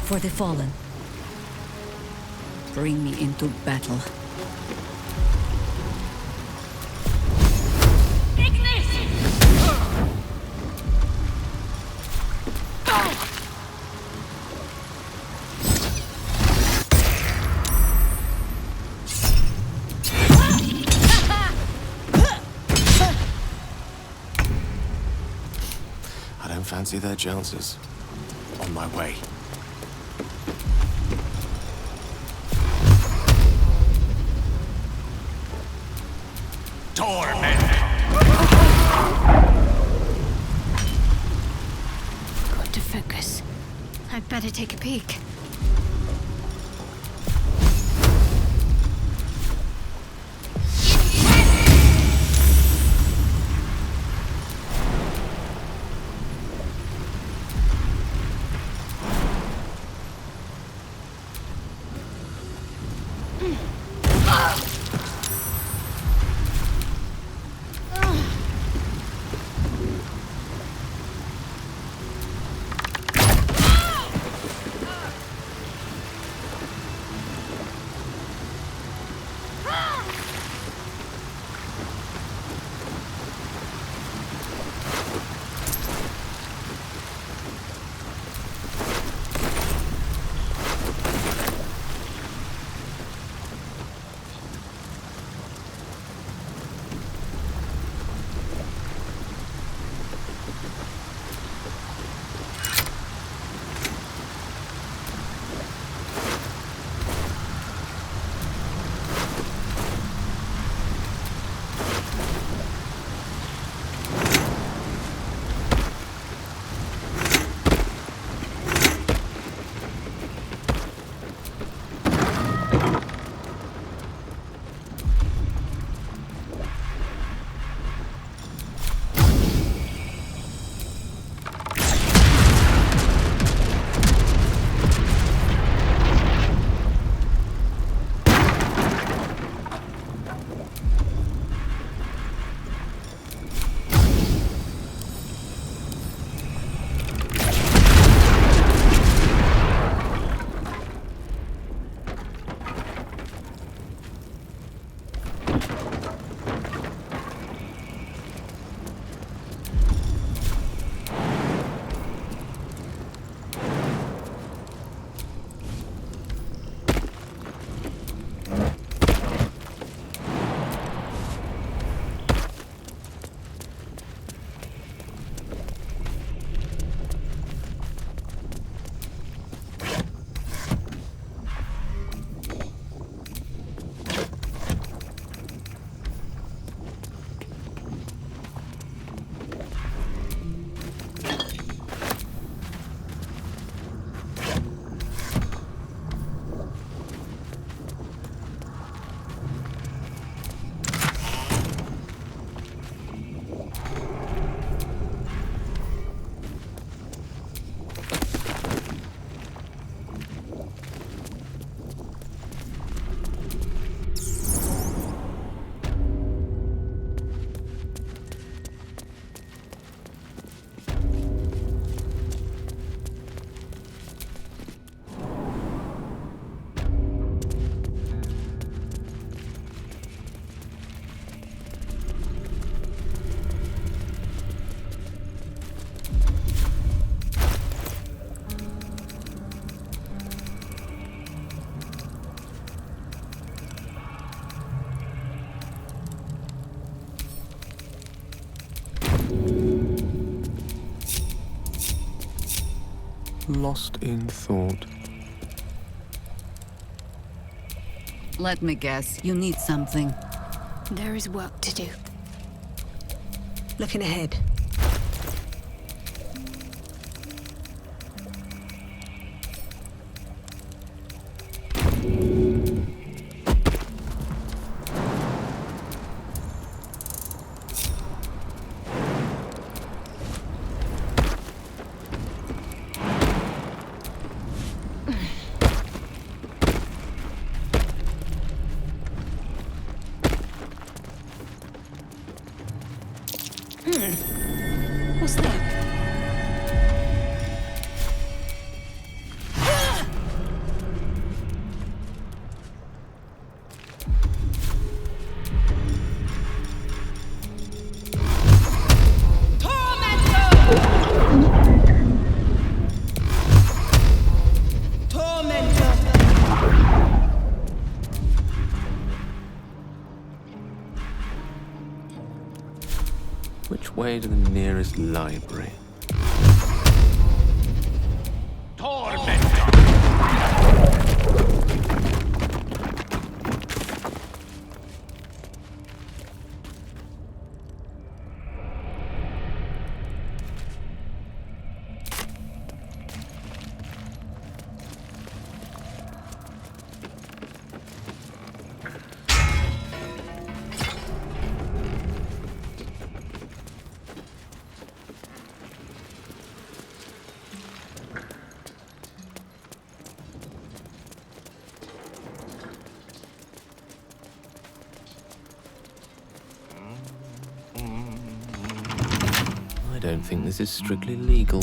For the fallen, bring me into battle. I don't fancy their chances. On my way. Got to focus. I'd better take a peek. Lost in thought. Let me guess, you need something. There is work to do. Looking ahead. What's that? Which way to the nearest library? I don't think this is strictly legal.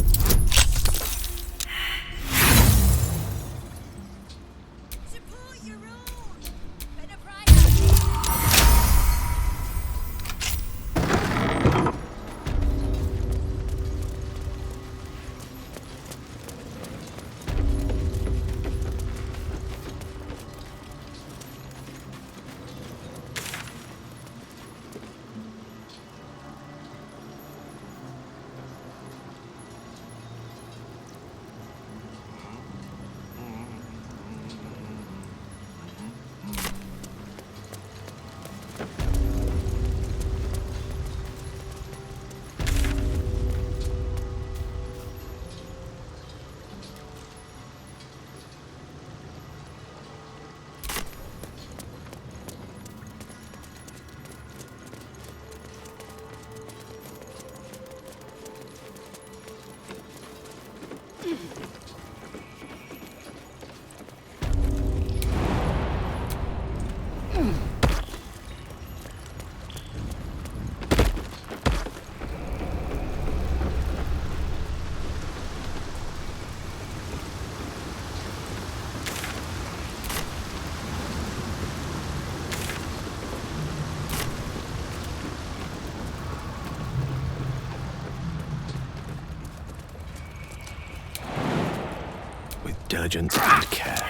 Diligence and care.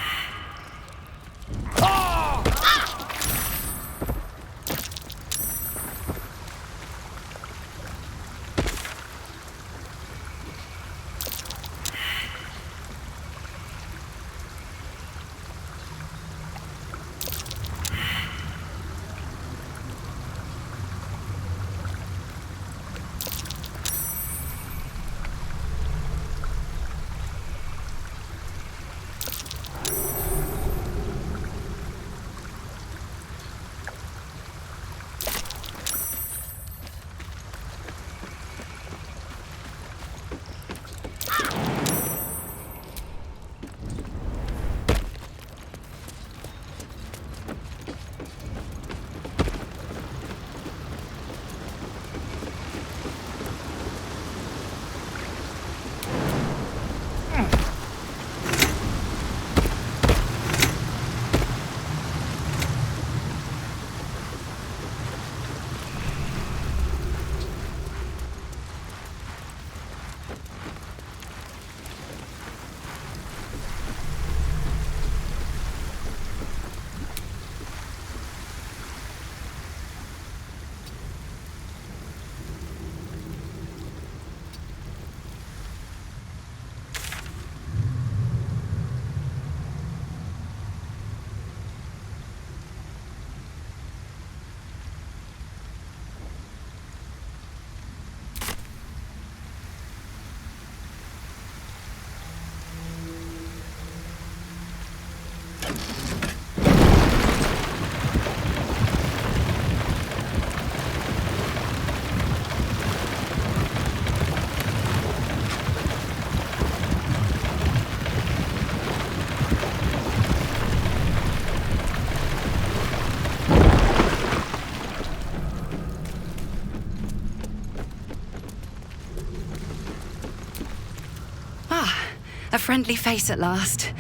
A friendly face at last.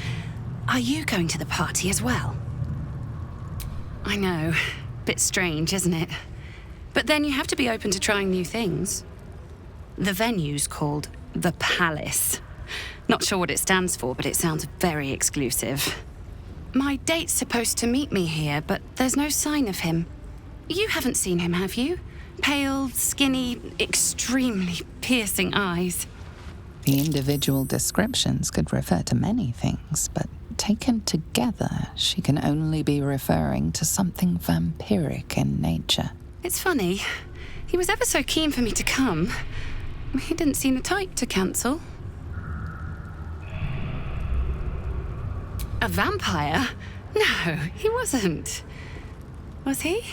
Are you going to the party as well? I know. Bit strange, isn't it? But then you have to be open to trying new things. The venue's called The Palace. Not sure what it stands for, but it sounds very exclusive. My date's supposed to meet me here, but there's no sign of him. You haven't seen him, have you? Pale, skinny, extremely piercing eyes. The individual descriptions could refer to many things, but taken together, she can only be referring to something vampiric in nature. It's funny. He was ever so keen for me to come. He didn't seem the type to cancel. A vampire? No, he wasn't. Was he?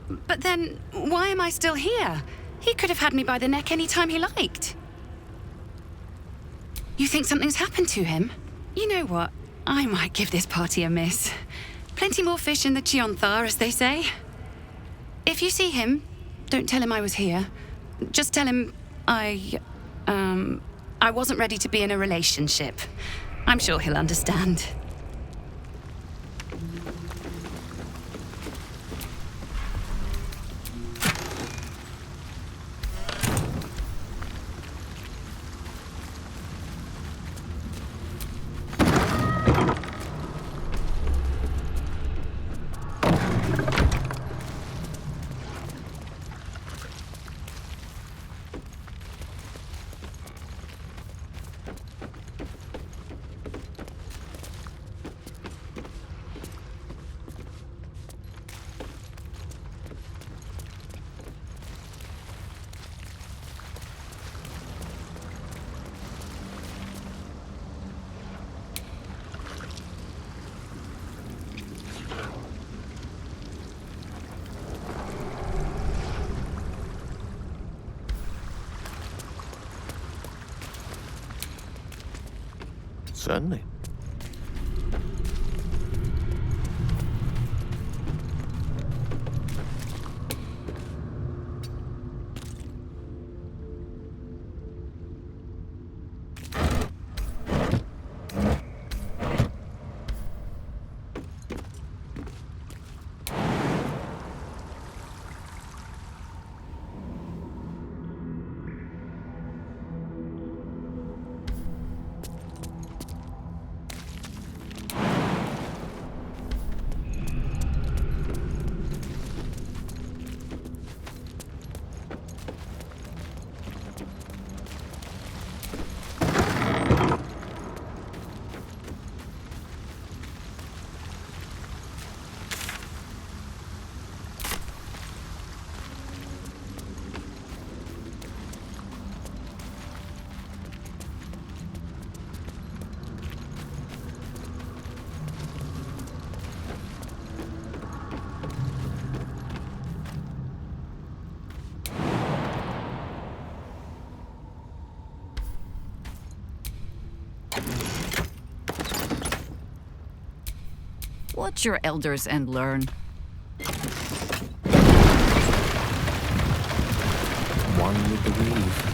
But then, why am I still here? He could have had me by the neck any time he liked. You think something's happened to him? You know what? I might give this party a miss. Plenty more fish in the Chionthar, as they say. If you see him, don't tell him I was here. Just tell him I wasn't ready to be in a relationship. I'm sure he'll understand. Certainly. Watch your elders and learn. One would believe.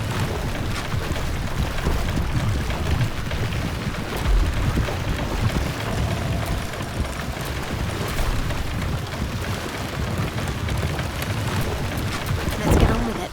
Let's get on with it.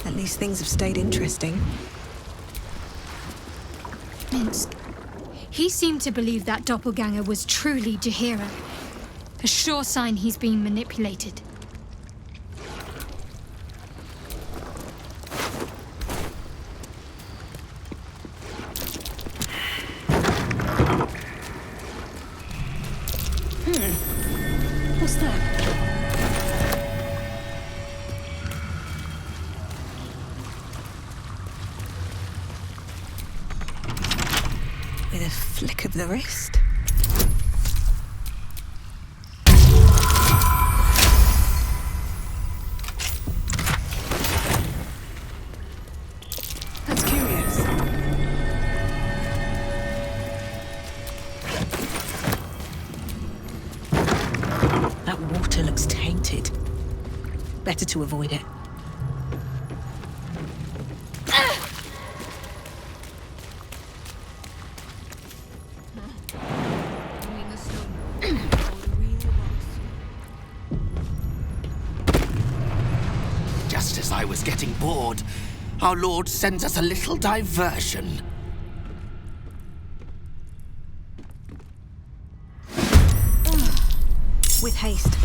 At least things have stayed interesting. Minsk. He seemed to believe that doppelganger was truly Jahira. A sure sign he's been manipulated. What's that? of the rest. That's curious. That water looks tainted. Better to avoid it. Just as I was getting bored, our Lord sends us a little diversion. With haste.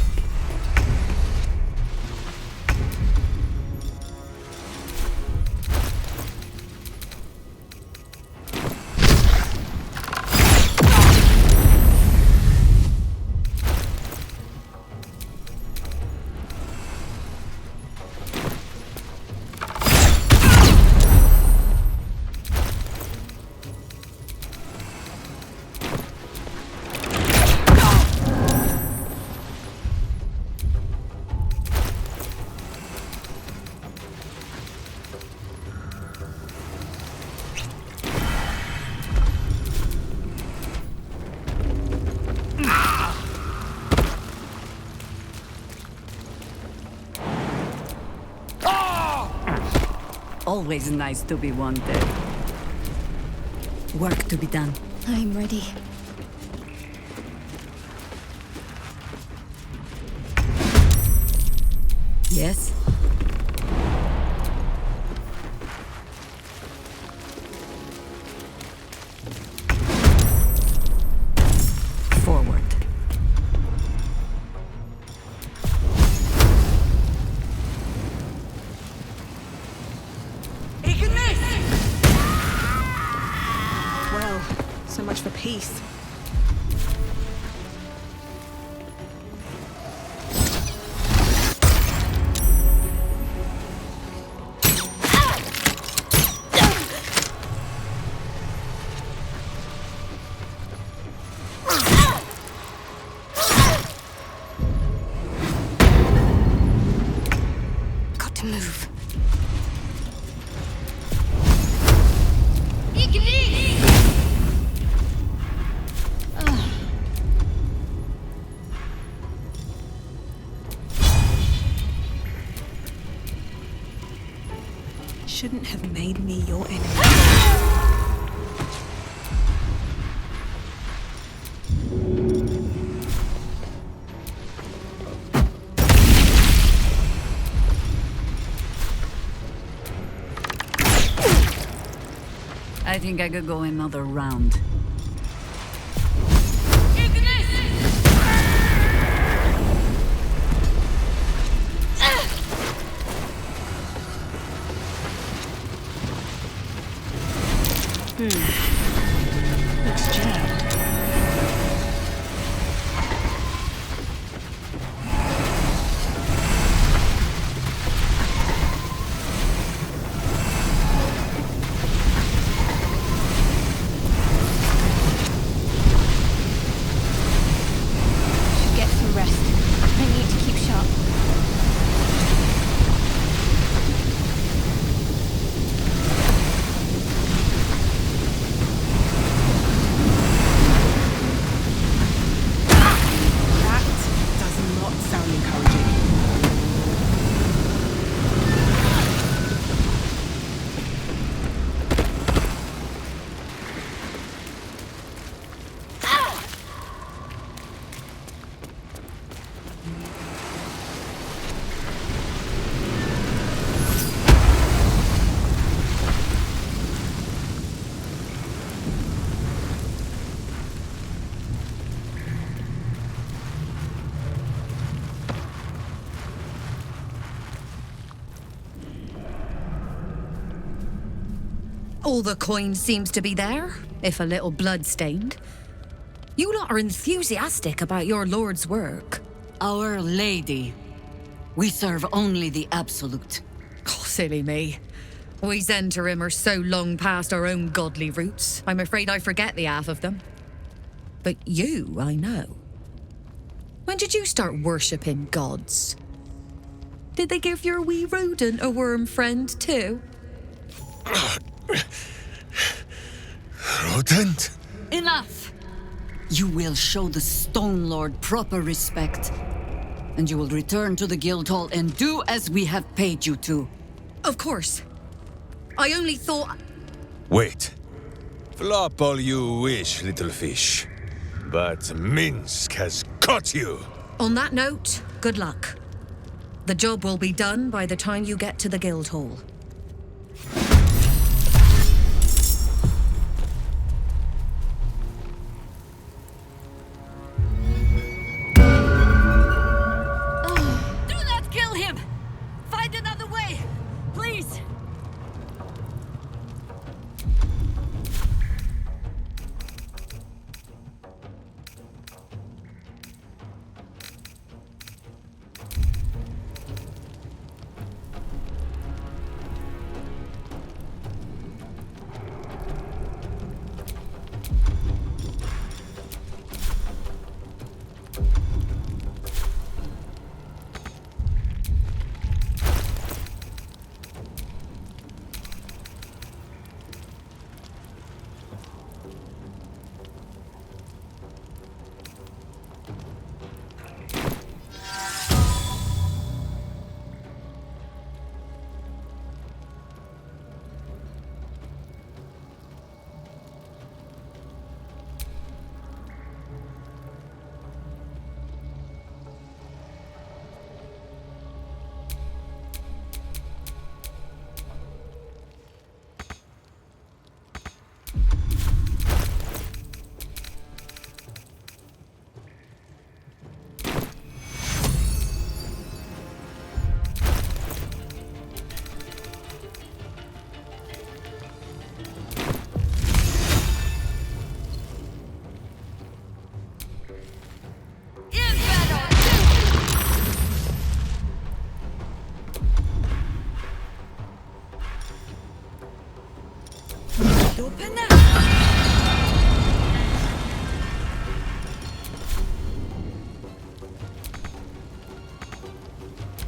Always nice to be wanted. Work to be done. I'm ready. Yes? Forward. Well, so much for peace. Got to move. Shouldn't have made me your enemy. I think I could go another round. Looks jammed. Should get some rest. I need to keep sharp. All the coin seems to be there, if a little blood-stained. You lot are enthusiastic about your lord's work. Our Lady. We serve only the absolute. Oh, silly me. We Zentarim are so long past our own godly roots, I'm afraid I forget the half of them. but you, I know. When did you start worshipping gods? Did they give your wee rodent a worm friend too? Rodent? Enough! You will show the Stone Lord proper respect. And you will return to the Guildhall and do as we have paid you to. Of course. I only thought... Wait. Flop all you wish, little fish. But Minsk has caught you! On that note, good luck. The job will be done by the time you get to the Guildhall. Do not kill him! Find another way! Please!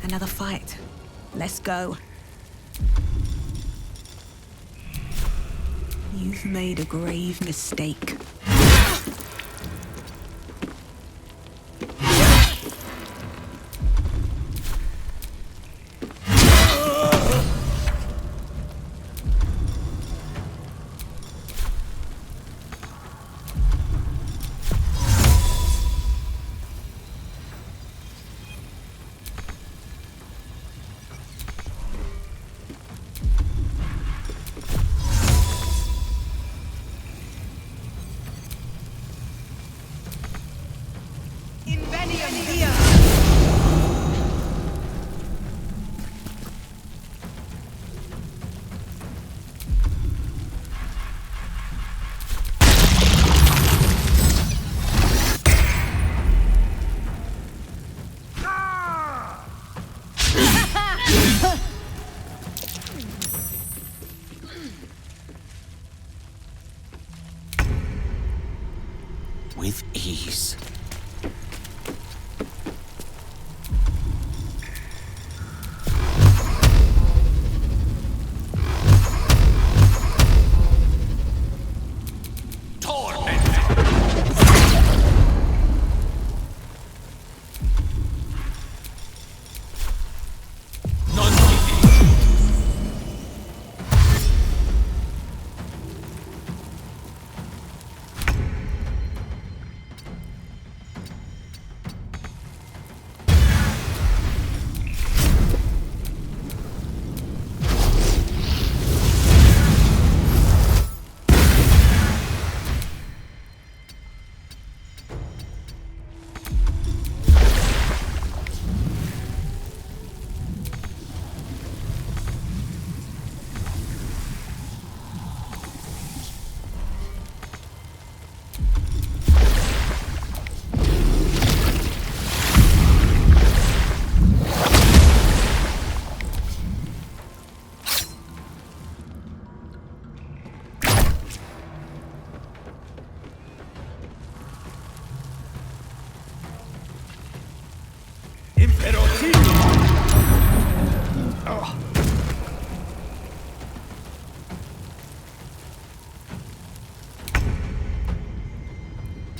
Another fight. Let's go. You've made a grave mistake. With ease.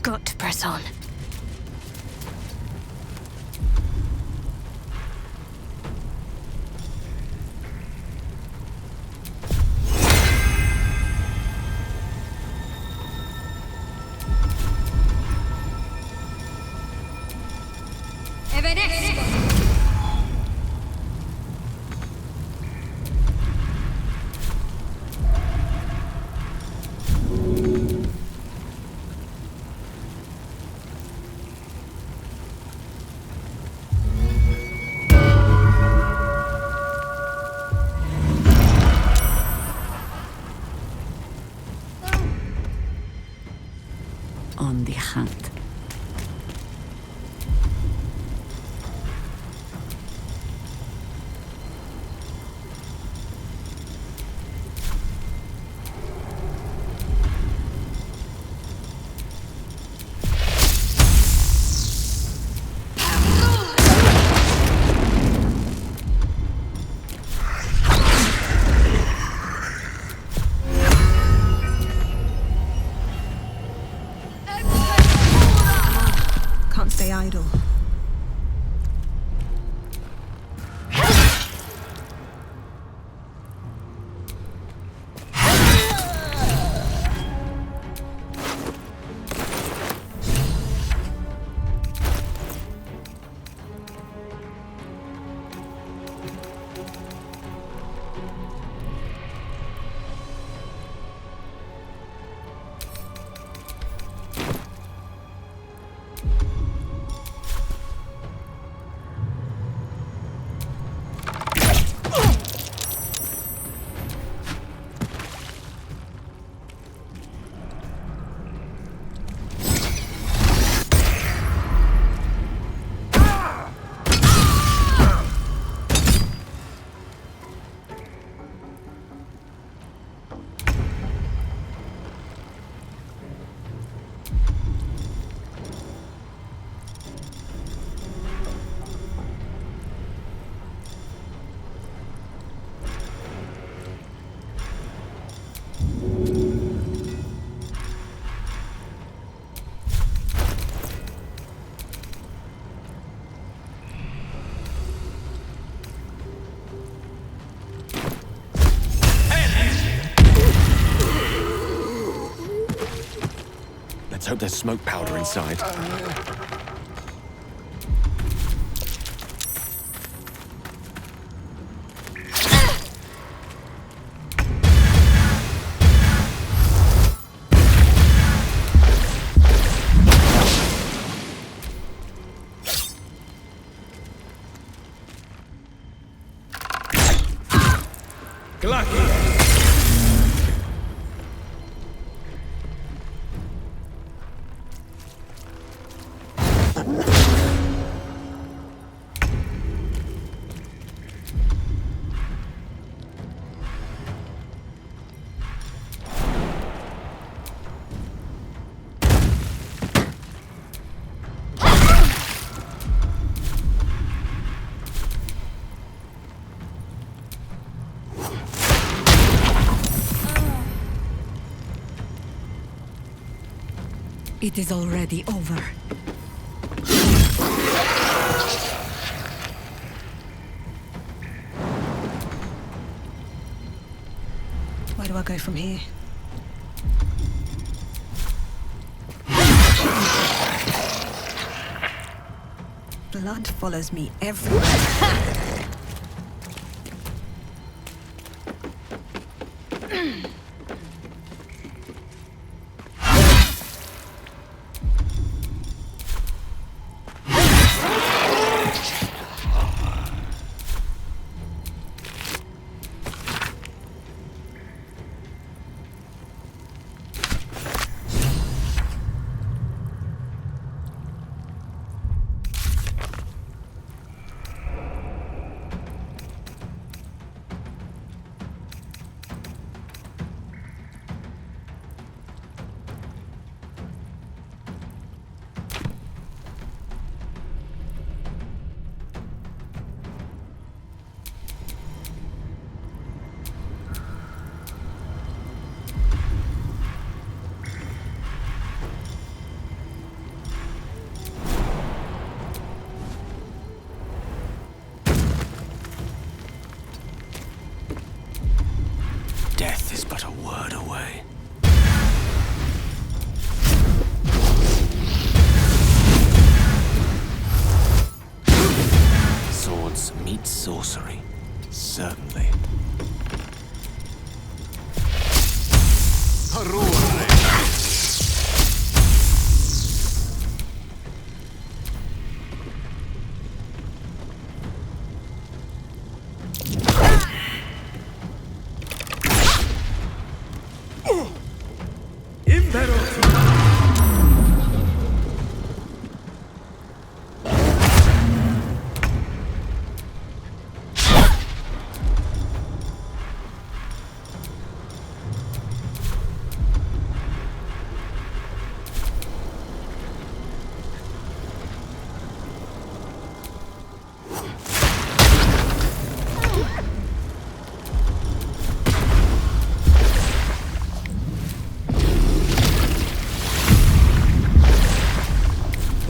Got to press on. On the hunt. Can't stay idle. Let's hope there's smoke powder inside. It is already over. Where do I go from here? Blood follows me everywhere. meets sorcery. Certainly.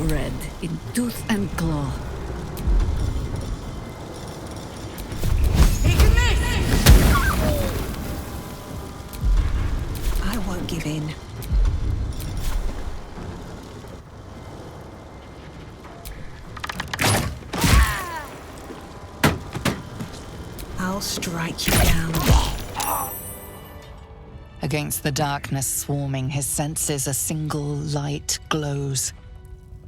Red in tooth and claw. I won't give in. I'll strike you down. Against the darkness swarming his senses, a single light glows.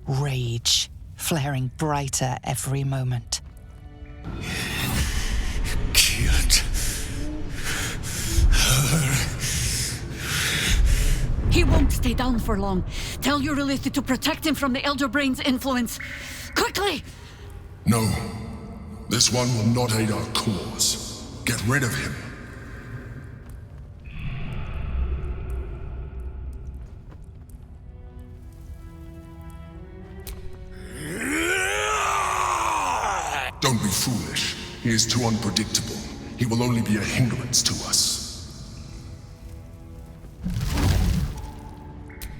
Rage, flaring brighter every moment. Killed her. He won't stay down for long. Tell Eurylithi to protect him from the Elder Brain's influence. Quickly! No. This one will not aid our cause. Get rid of him. Don't be foolish. He is too unpredictable. He will only be a hindrance to us.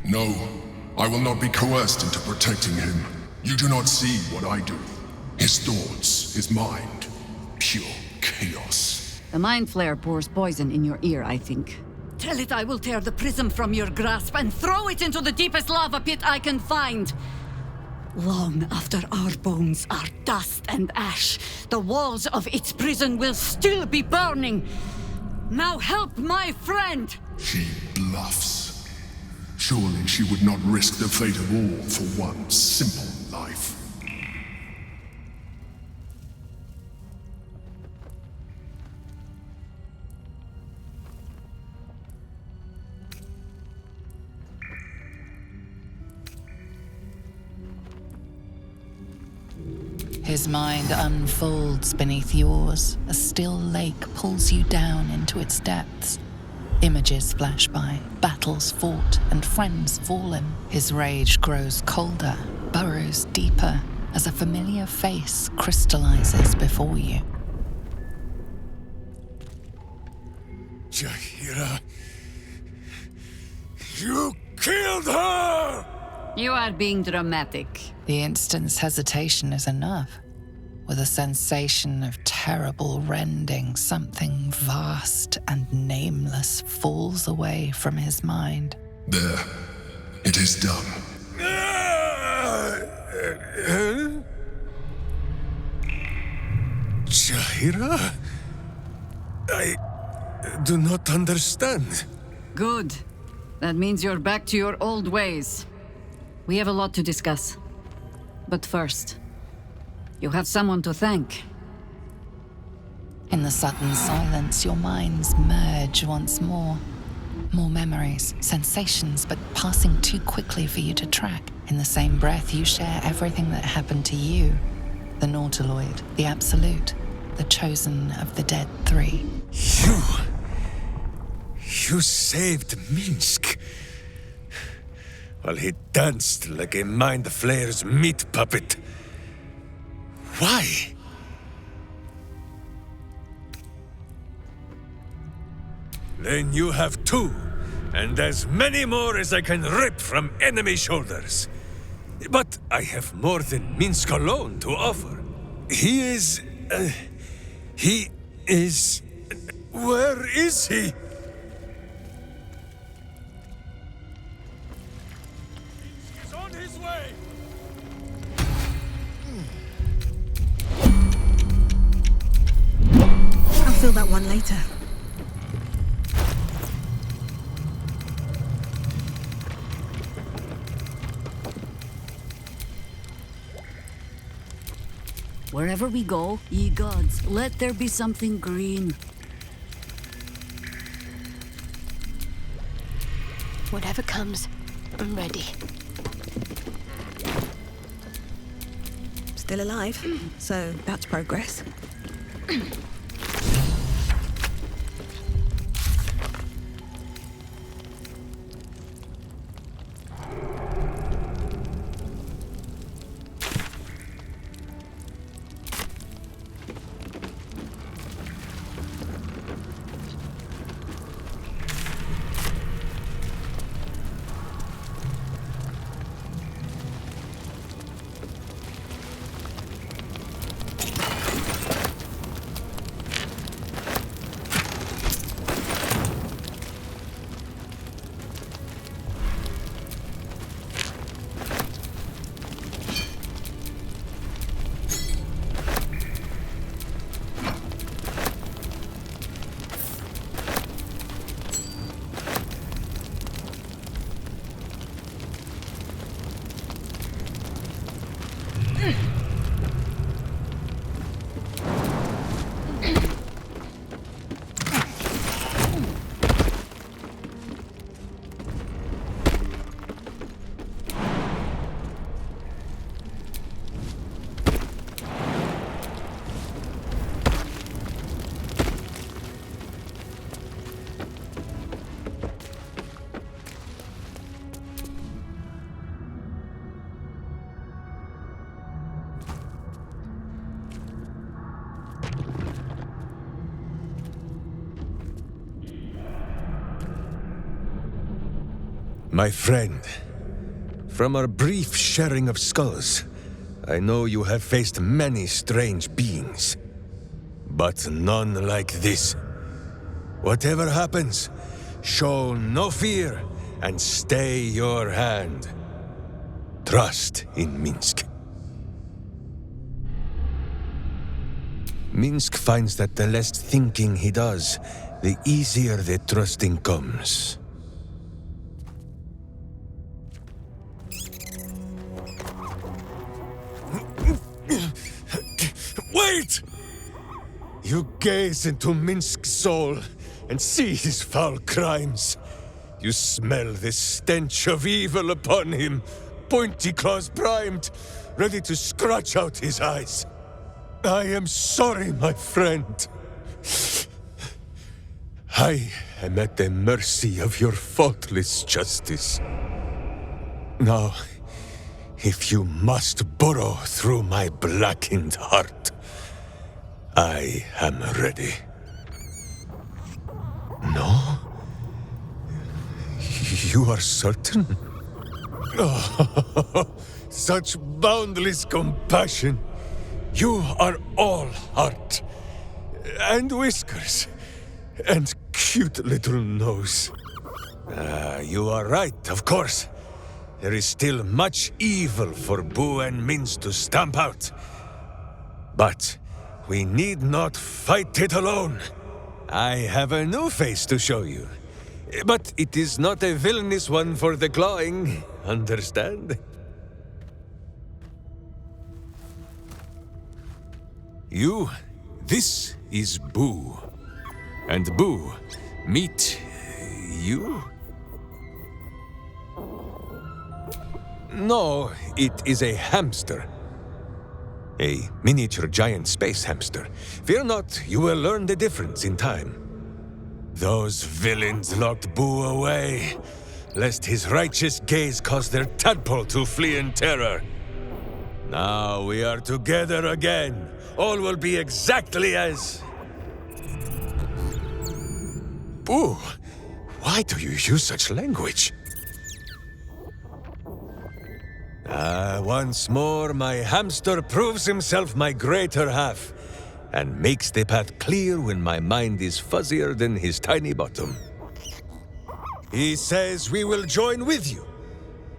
No, I will not be coerced into protecting him. You do not see what I do. His thoughts, his mind, pure chaos. The Mind Flare pours poison in your ear, I think. Tell it I will tear the prism from your grasp and throw it into the deepest lava pit I can find. Long after our bones are dust and ash, the walls of its prison will still be burning. Now help my friend! She bluffs. Surely she would not risk the fate of all for one simple life. His mind unfolds beneath yours. A still lake pulls you down into its depths. Images flash by, battles fought, and friends fallen. His rage grows colder, burrows deeper, as a familiar face crystallizes before you. Jaheira, you killed her! You are being dramatic. The instant's hesitation is enough. With a sensation of terrible rending, something vast and nameless falls away from his mind. There. It is done. Jaheira? I do not understand. Good. That means you're back to your old ways. We have a lot to discuss. But first, you have someone to thank. In the sudden silence, your minds merge once more. More memories, sensations, but passing too quickly for you to track. In the same breath, you share everything that happened to you. The Nautiloid, the Absolute, the chosen of the dead three. You saved Minsk. While he danced like a Mind Flayer's meat puppet. Why? Then you have two, and as many more as I can rip from enemy shoulders. But I have more than Minsk alone to offer. He is... Where is he? He's on his way! kill that one later. Wherever we go, ye gods, let there be something green. Whatever comes, I'm ready. Still alive, so that's progress. My friend, from our brief sharing of skulls, I know you have faced many strange beings, but none like this. Whatever happens, show no fear and stay your hand. Trust in Minsk. Minsk finds that the less thinking he does, the easier the trusting comes. Wait! You gaze into Minsk's soul and see his foul crimes. You smell the stench of evil upon him, pointy claws primed, ready to scratch out his eyes. I am sorry, my friend. I am at the mercy of your faultless justice. Now, if you must burrow through my blackened heart, I am ready. No? You are certain? Oh, such boundless compassion. You are all heart, and whiskers, and cute little nose. You are right, of course. There is still much evil for Boo and Minsk to stamp out. But we need not fight it alone. I have a new face to show you. But it is not a villainous one for the clawing, understand? This is Boo. And Boo, meet you? No, it is a hamster. A miniature giant space hamster. Fear not, you will learn the difference in time. Those villains locked Boo away, lest his righteous gaze cause their tadpole to flee in terror. Now we are together again. All will be exactly as... Boo, why do you use such language? Once more, my hamster proves himself my greater half, and makes the path clear when my mind is fuzzier than his tiny bottom. He says we will join with you,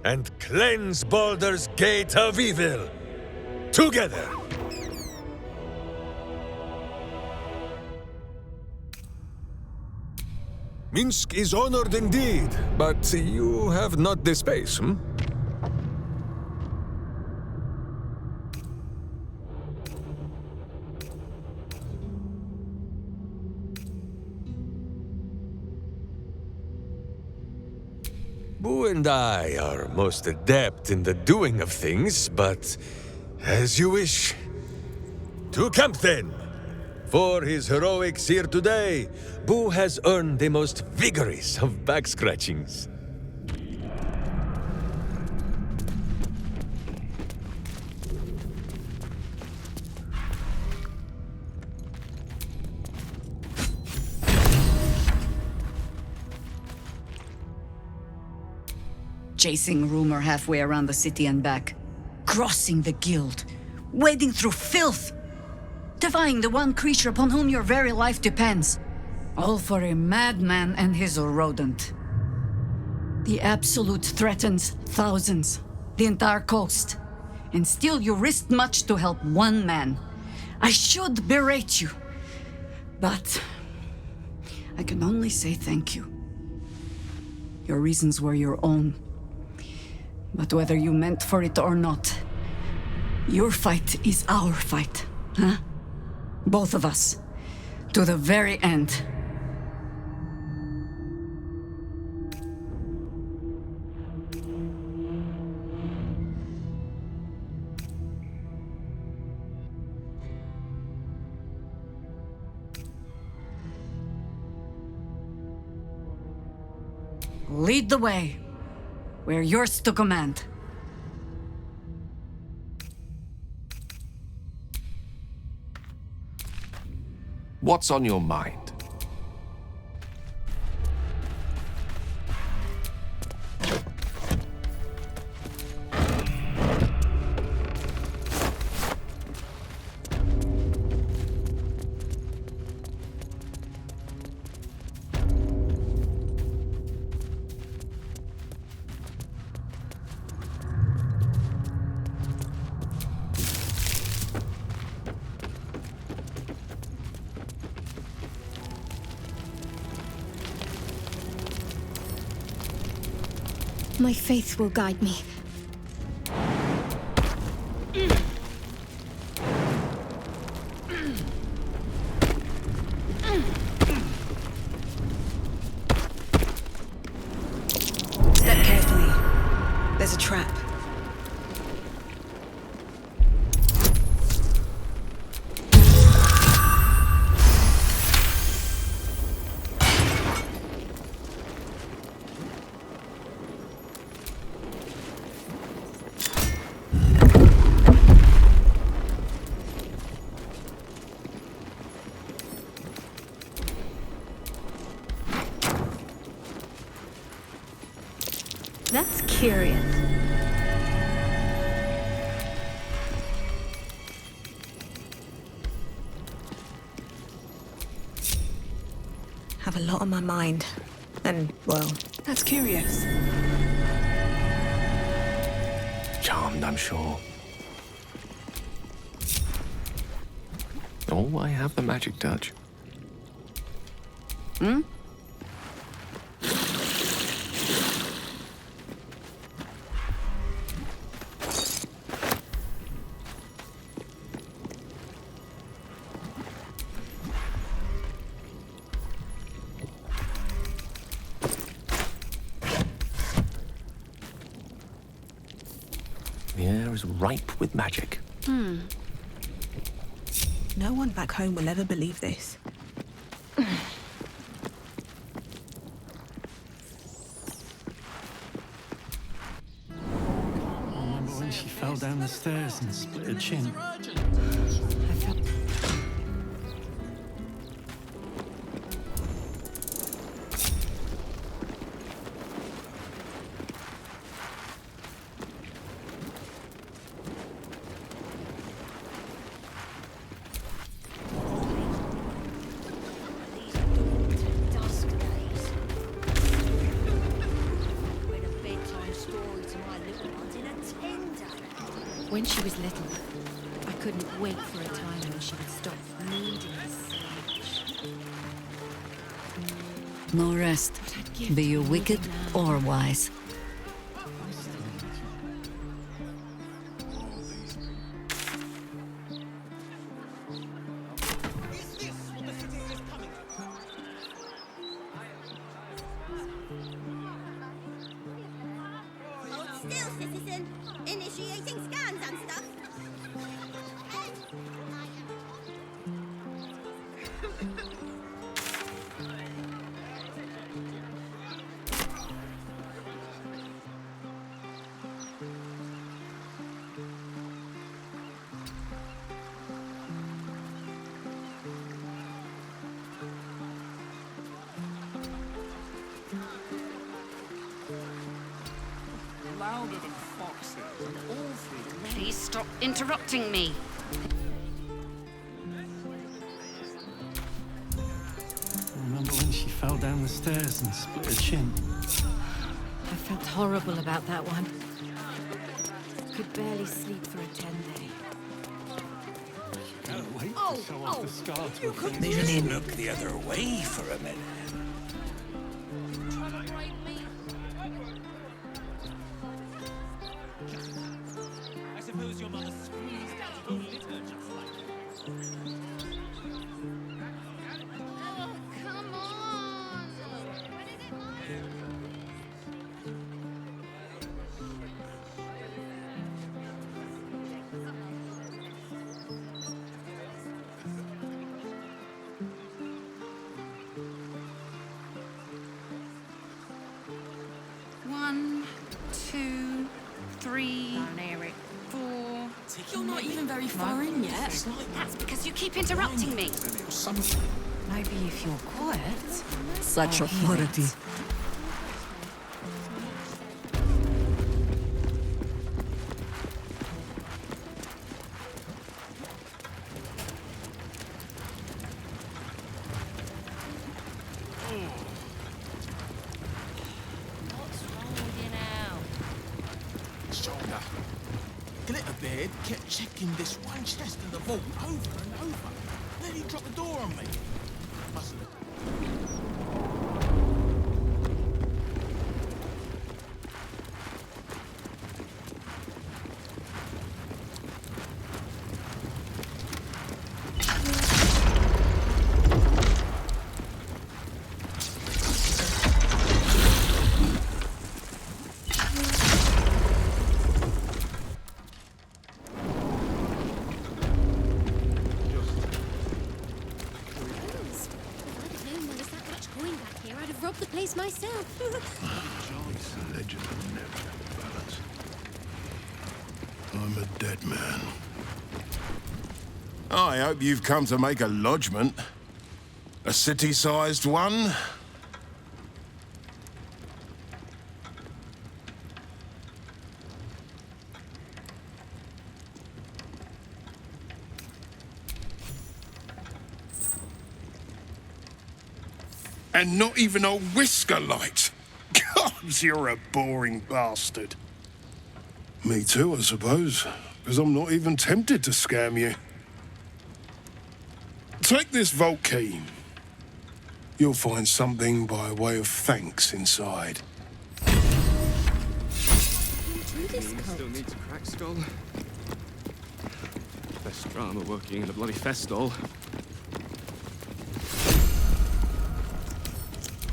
and cleanse Baldur's gate of evil. Together! Minsk is honored indeed, but you have not the space, hmm? Boo and I are most adept in the doing of things, but as you wish. To camp then! For his heroics here today, Boo has earned the most vigorous of back scratchings. Chasing rumor halfway around the city and back. Crossing the guild. Wading through filth. Defying the one creature upon whom your very life depends. All for a madman and his rodent. The Absolute threatens thousands. The entire coast. And still you risked much to help one man. I should berate you. But I can only say thank you. Your reasons were your own. But whether you meant for it or not, your fight is our fight, huh? Both of us. To the very end. Lead the way. We're yours to command. What's on your mind? My faith will guide me. Step carefully. There's a trap. That's curious. Have a lot on my mind. And, well, That's curious. Charmed, I'm sure. Oh, I have the magic touch. Hmm? The air is ripe with magic. no one back home will ever believe this. Remember when she fell down the stairs and split her chin? When she was little, I couldn't wait for a time when she would stop needing us so much. no rest. Be you wicked or wise. Hold still, citizen. Initiating scans and stuff. Louder than foxes and awfully. Please stop interrupting me. Remember when she fell down the stairs and split her chin? I felt horrible about that one. Could barely sleep for a 10-day. Can't wait to show off the scar to her face. Maybe look the other way for a minute. I suppose your mother squeezed out a little litter just like One, two, three, 4. You're not even very far in yet. That's because you keep interrupting me. Maybe if you're quiet. Such authority. shoulder. Glitterbeard kept checking this one chest in the vault over and over. Then he dropped the door on me. Must have... Robbed the place myself. Jolly legend of never balance. I'm a dead man. I hope you've come to make a lodgment. A city-sized one? And not even a whisker light. God, you're a boring bastard. Me too, I suppose, because I'm not even tempted to scam you. Take this vault key. You'll find something by way of thanks inside. Still needs a cracked skull. Best drama working in a bloody festall.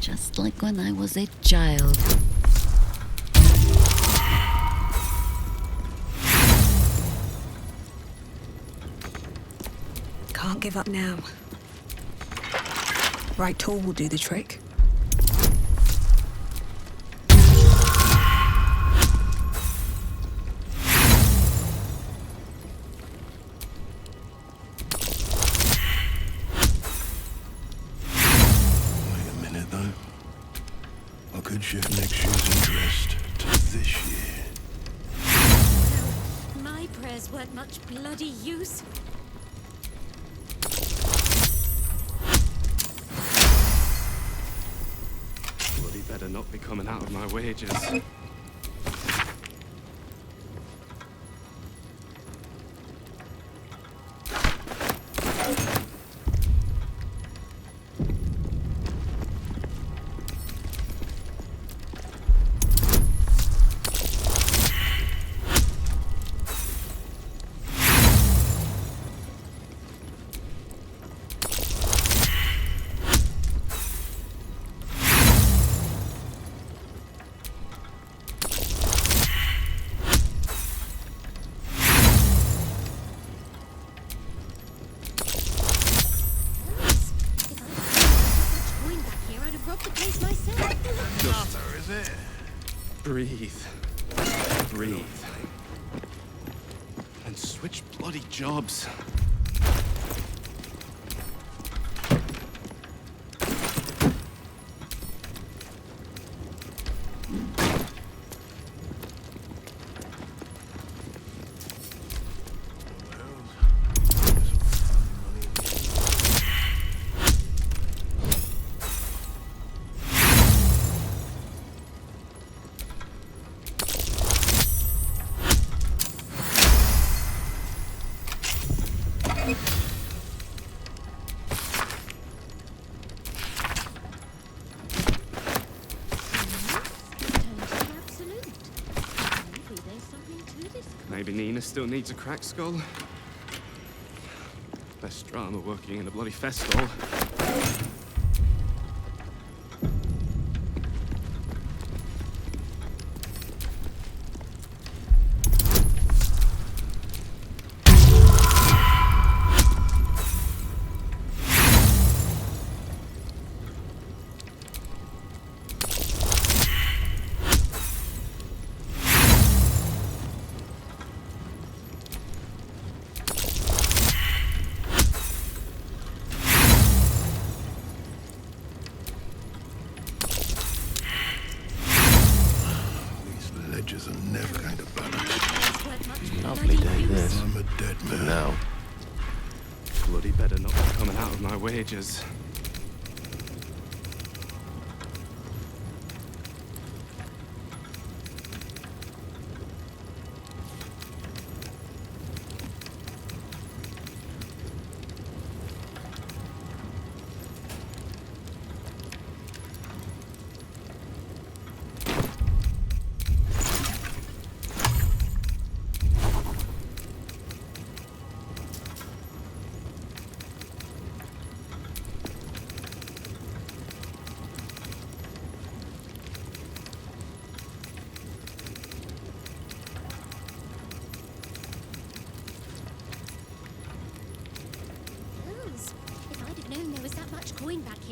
Just like when I was a child. Can't give up now. Right tool will do the trick. Shift next year's interest to this year. My prayers weren't much bloody use. Bloody better not be coming out of my wages. Breathe. Breathe. And switch bloody jobs. Maybe Nina still needs a cracked skull. Less drama working in a bloody festival. Lovely day this. I'm a dead man. Now. Bloody better not be coming out of my wages.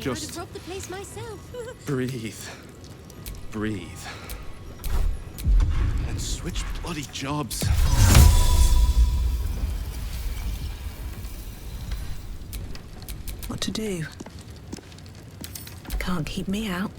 I'd have robbed the place myself. Breathe. Breathe. And switch bloody jobs. What to do? Can't keep me out.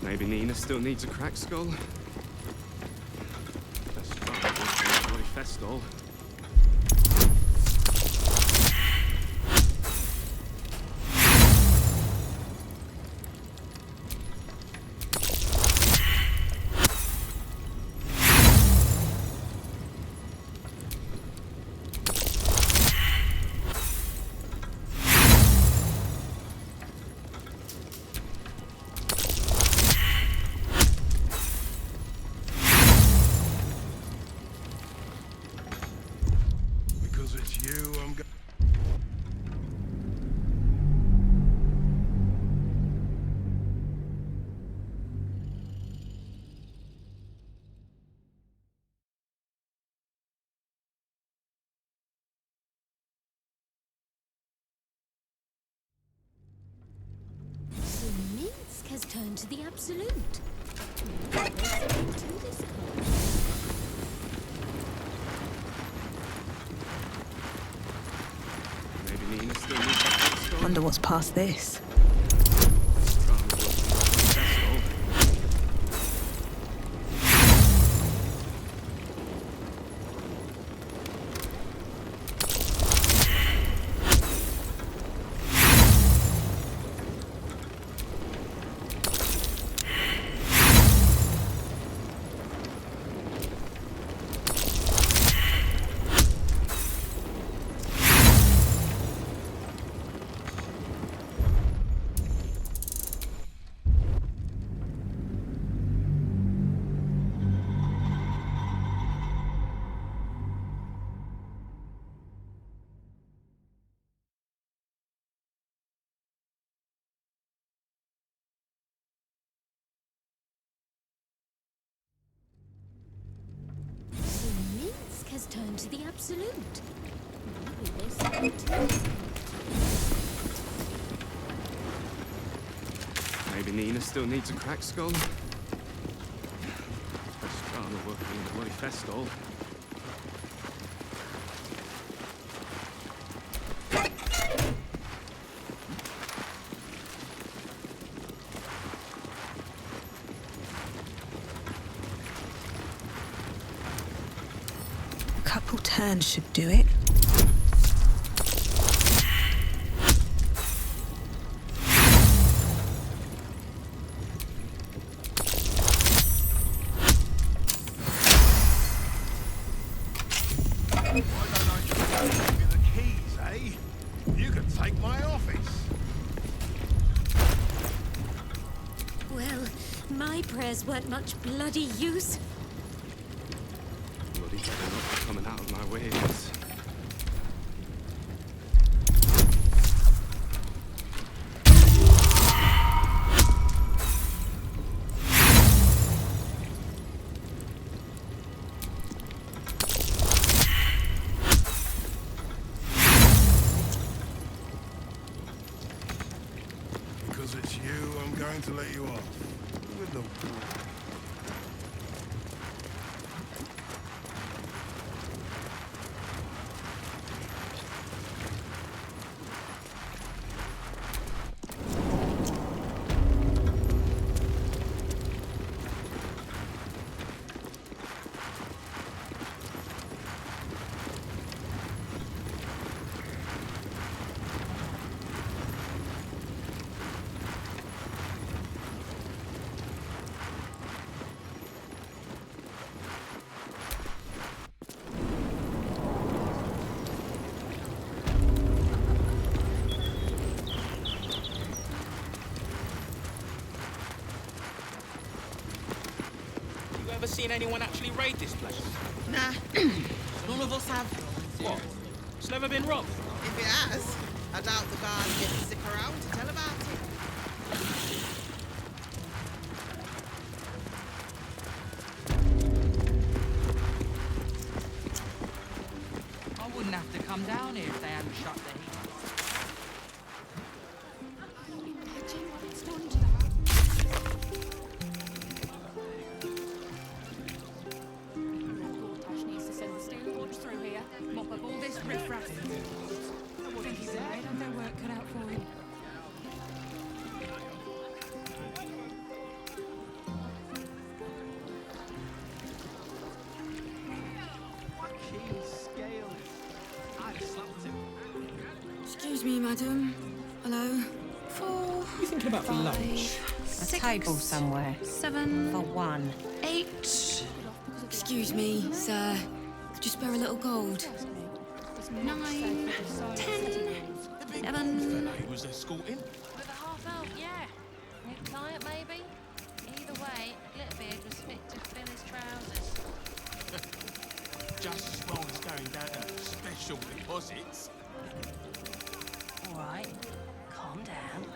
Maybe Nina still needs a cracked skull. Let's try a bloody festival. Has turned to the absolute. There's something to this cult. Maybe Nina still needs a cracked skull. Wonder what's past this. turned to the absolute. Maybe there's something to it. Maybe Nina still needs a cracked skull. Best drama working in the bloody festival. A couple turns should do it. Well, my prayers weren't much bloody use. Bloody better not be coming out of my ways. Because it's you, I'm going to let you off. With no Ever seen anyone actually raid this place? Nah, none of us have. What? It's never been robbed? If it has, I doubt the guard gets to stick around to tell about it. I wouldn't have to come down here if they hadn't shut the heat. Excuse me, madam. Hello. 4. You thinking about 5, lunch? A 6, table somewhere. 7. For one. 8. Excuse me, sir. Could you spare a little gold? 9, 10, 11. He was escorting. With a half elf, yeah. New client, maybe? Either way, Glitterbeard was fit to fill his trousers. Just as well as going down to special deposits. All right, calm down.